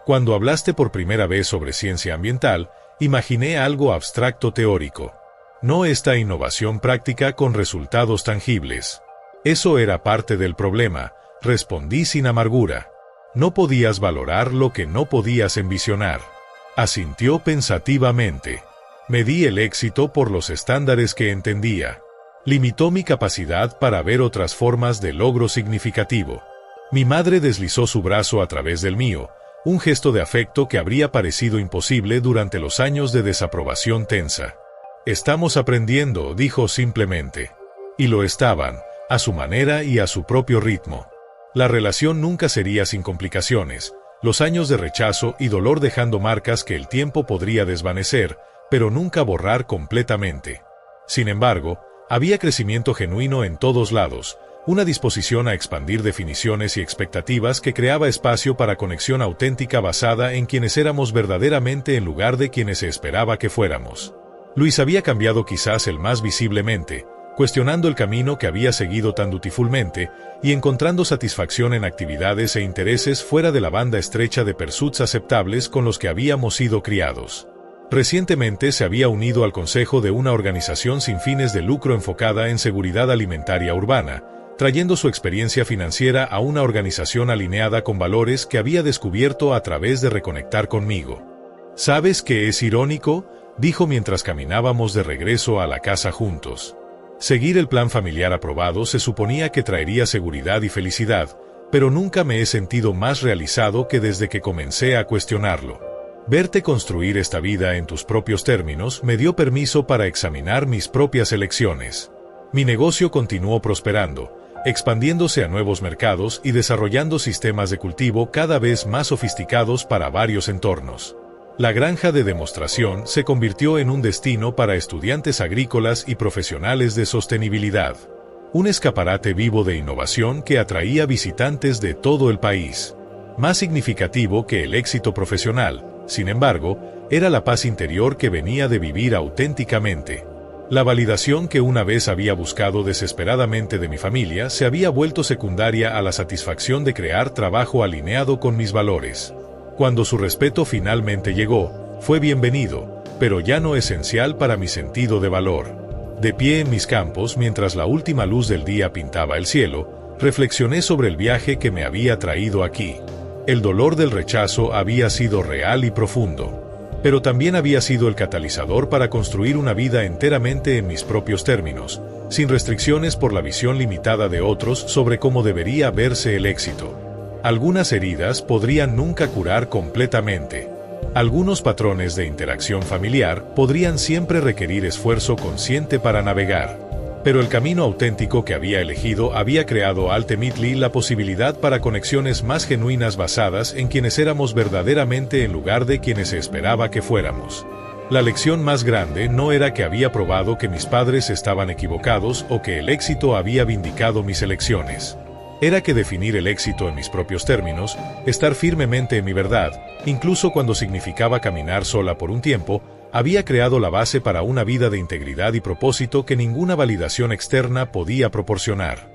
Cuando hablaste por primera vez sobre ciencia ambiental, imaginé algo abstracto teórico. No esta innovación práctica con resultados tangibles. Eso era parte del problema, respondí sin amargura. No podías valorar lo que no podías envisionar. Asintió pensativamente. Medí el éxito por los estándares que entendía. Limitó mi capacidad para ver otras formas de logro significativo. Mi madre deslizó su brazo a través del mío, un gesto de afecto que habría parecido imposible durante los años de desaprobación tensa. Estamos aprendiendo, dijo simplemente. Y lo estaban, a su manera y a su propio ritmo. La relación nunca sería sin complicaciones, los años de rechazo y dolor dejando marcas que el tiempo podría desvanecer, pero nunca borrar completamente. Sin embargo, había crecimiento genuino en todos lados, una disposición a expandir definiciones y expectativas que creaba espacio para conexión auténtica basada en quienes éramos verdaderamente en lugar de quienes se esperaba que fuéramos. Luis había cambiado quizás el más visiblemente, cuestionando el camino que había seguido tan dutifulmente y encontrando satisfacción en actividades e intereses fuera de la banda estrecha de pursuits aceptables con los que habíamos sido criados. Recientemente se había unido al consejo de una organización sin fines de lucro enfocada en seguridad alimentaria urbana, trayendo su experiencia financiera a una organización alineada con valores que había descubierto a través de reconectar conmigo. ¿Sabes qué es irónico?, dijo mientras caminábamos de regreso a la casa juntos. Seguir el plan familiar aprobado se suponía que traería seguridad y felicidad, pero nunca me he sentido más realizado que desde que comencé a cuestionarlo. Verte construir esta vida en tus propios términos me dio permiso para examinar mis propias elecciones. Mi negocio continuó prosperando, expandiéndose a nuevos mercados y desarrollando sistemas de cultivo cada vez más sofisticados para varios entornos. La granja de demostración se convirtió en un destino para estudiantes agrícolas y profesionales de sostenibilidad. Un escaparate vivo de innovación que atraía visitantes de todo el país. Más significativo que el éxito profesional, sin embargo, era la paz interior que venía de vivir auténticamente. La validación que una vez había buscado desesperadamente de mi familia se había vuelto secundaria a la satisfacción de crear trabajo alineado con mis valores. Cuando su respeto finalmente llegó, fue bienvenido, pero ya no esencial para mi sentido de valor. De pie en mis campos mientras la última luz del día pintaba el cielo, reflexioné sobre el viaje que me había traído aquí. El dolor del rechazo había sido real y profundo. pero también había sido el catalizador para construir una vida enteramente en mis propios términos, sin restricciones por la visión limitada de otros sobre cómo debería verse el éxito. Algunas heridas podrían nunca curar completamente. Algunos patrones de interacción familiar podrían siempre requerir esfuerzo consciente para navegar. Pero el camino auténtico que había elegido había creado ultimately la posibilidad para conexiones más genuinas basadas en quienes éramos verdaderamente en lugar de quienes se esperaba que fuéramos. La lección más grande no era que había probado que mis padres estaban equivocados o que el éxito había vindicado mis elecciones. Era que definir el éxito en mis propios términos, estar firmemente en mi verdad, incluso cuando significaba caminar sola por un tiempo, había creado la base para una vida de integridad y propósito que ninguna validación externa podía proporcionar.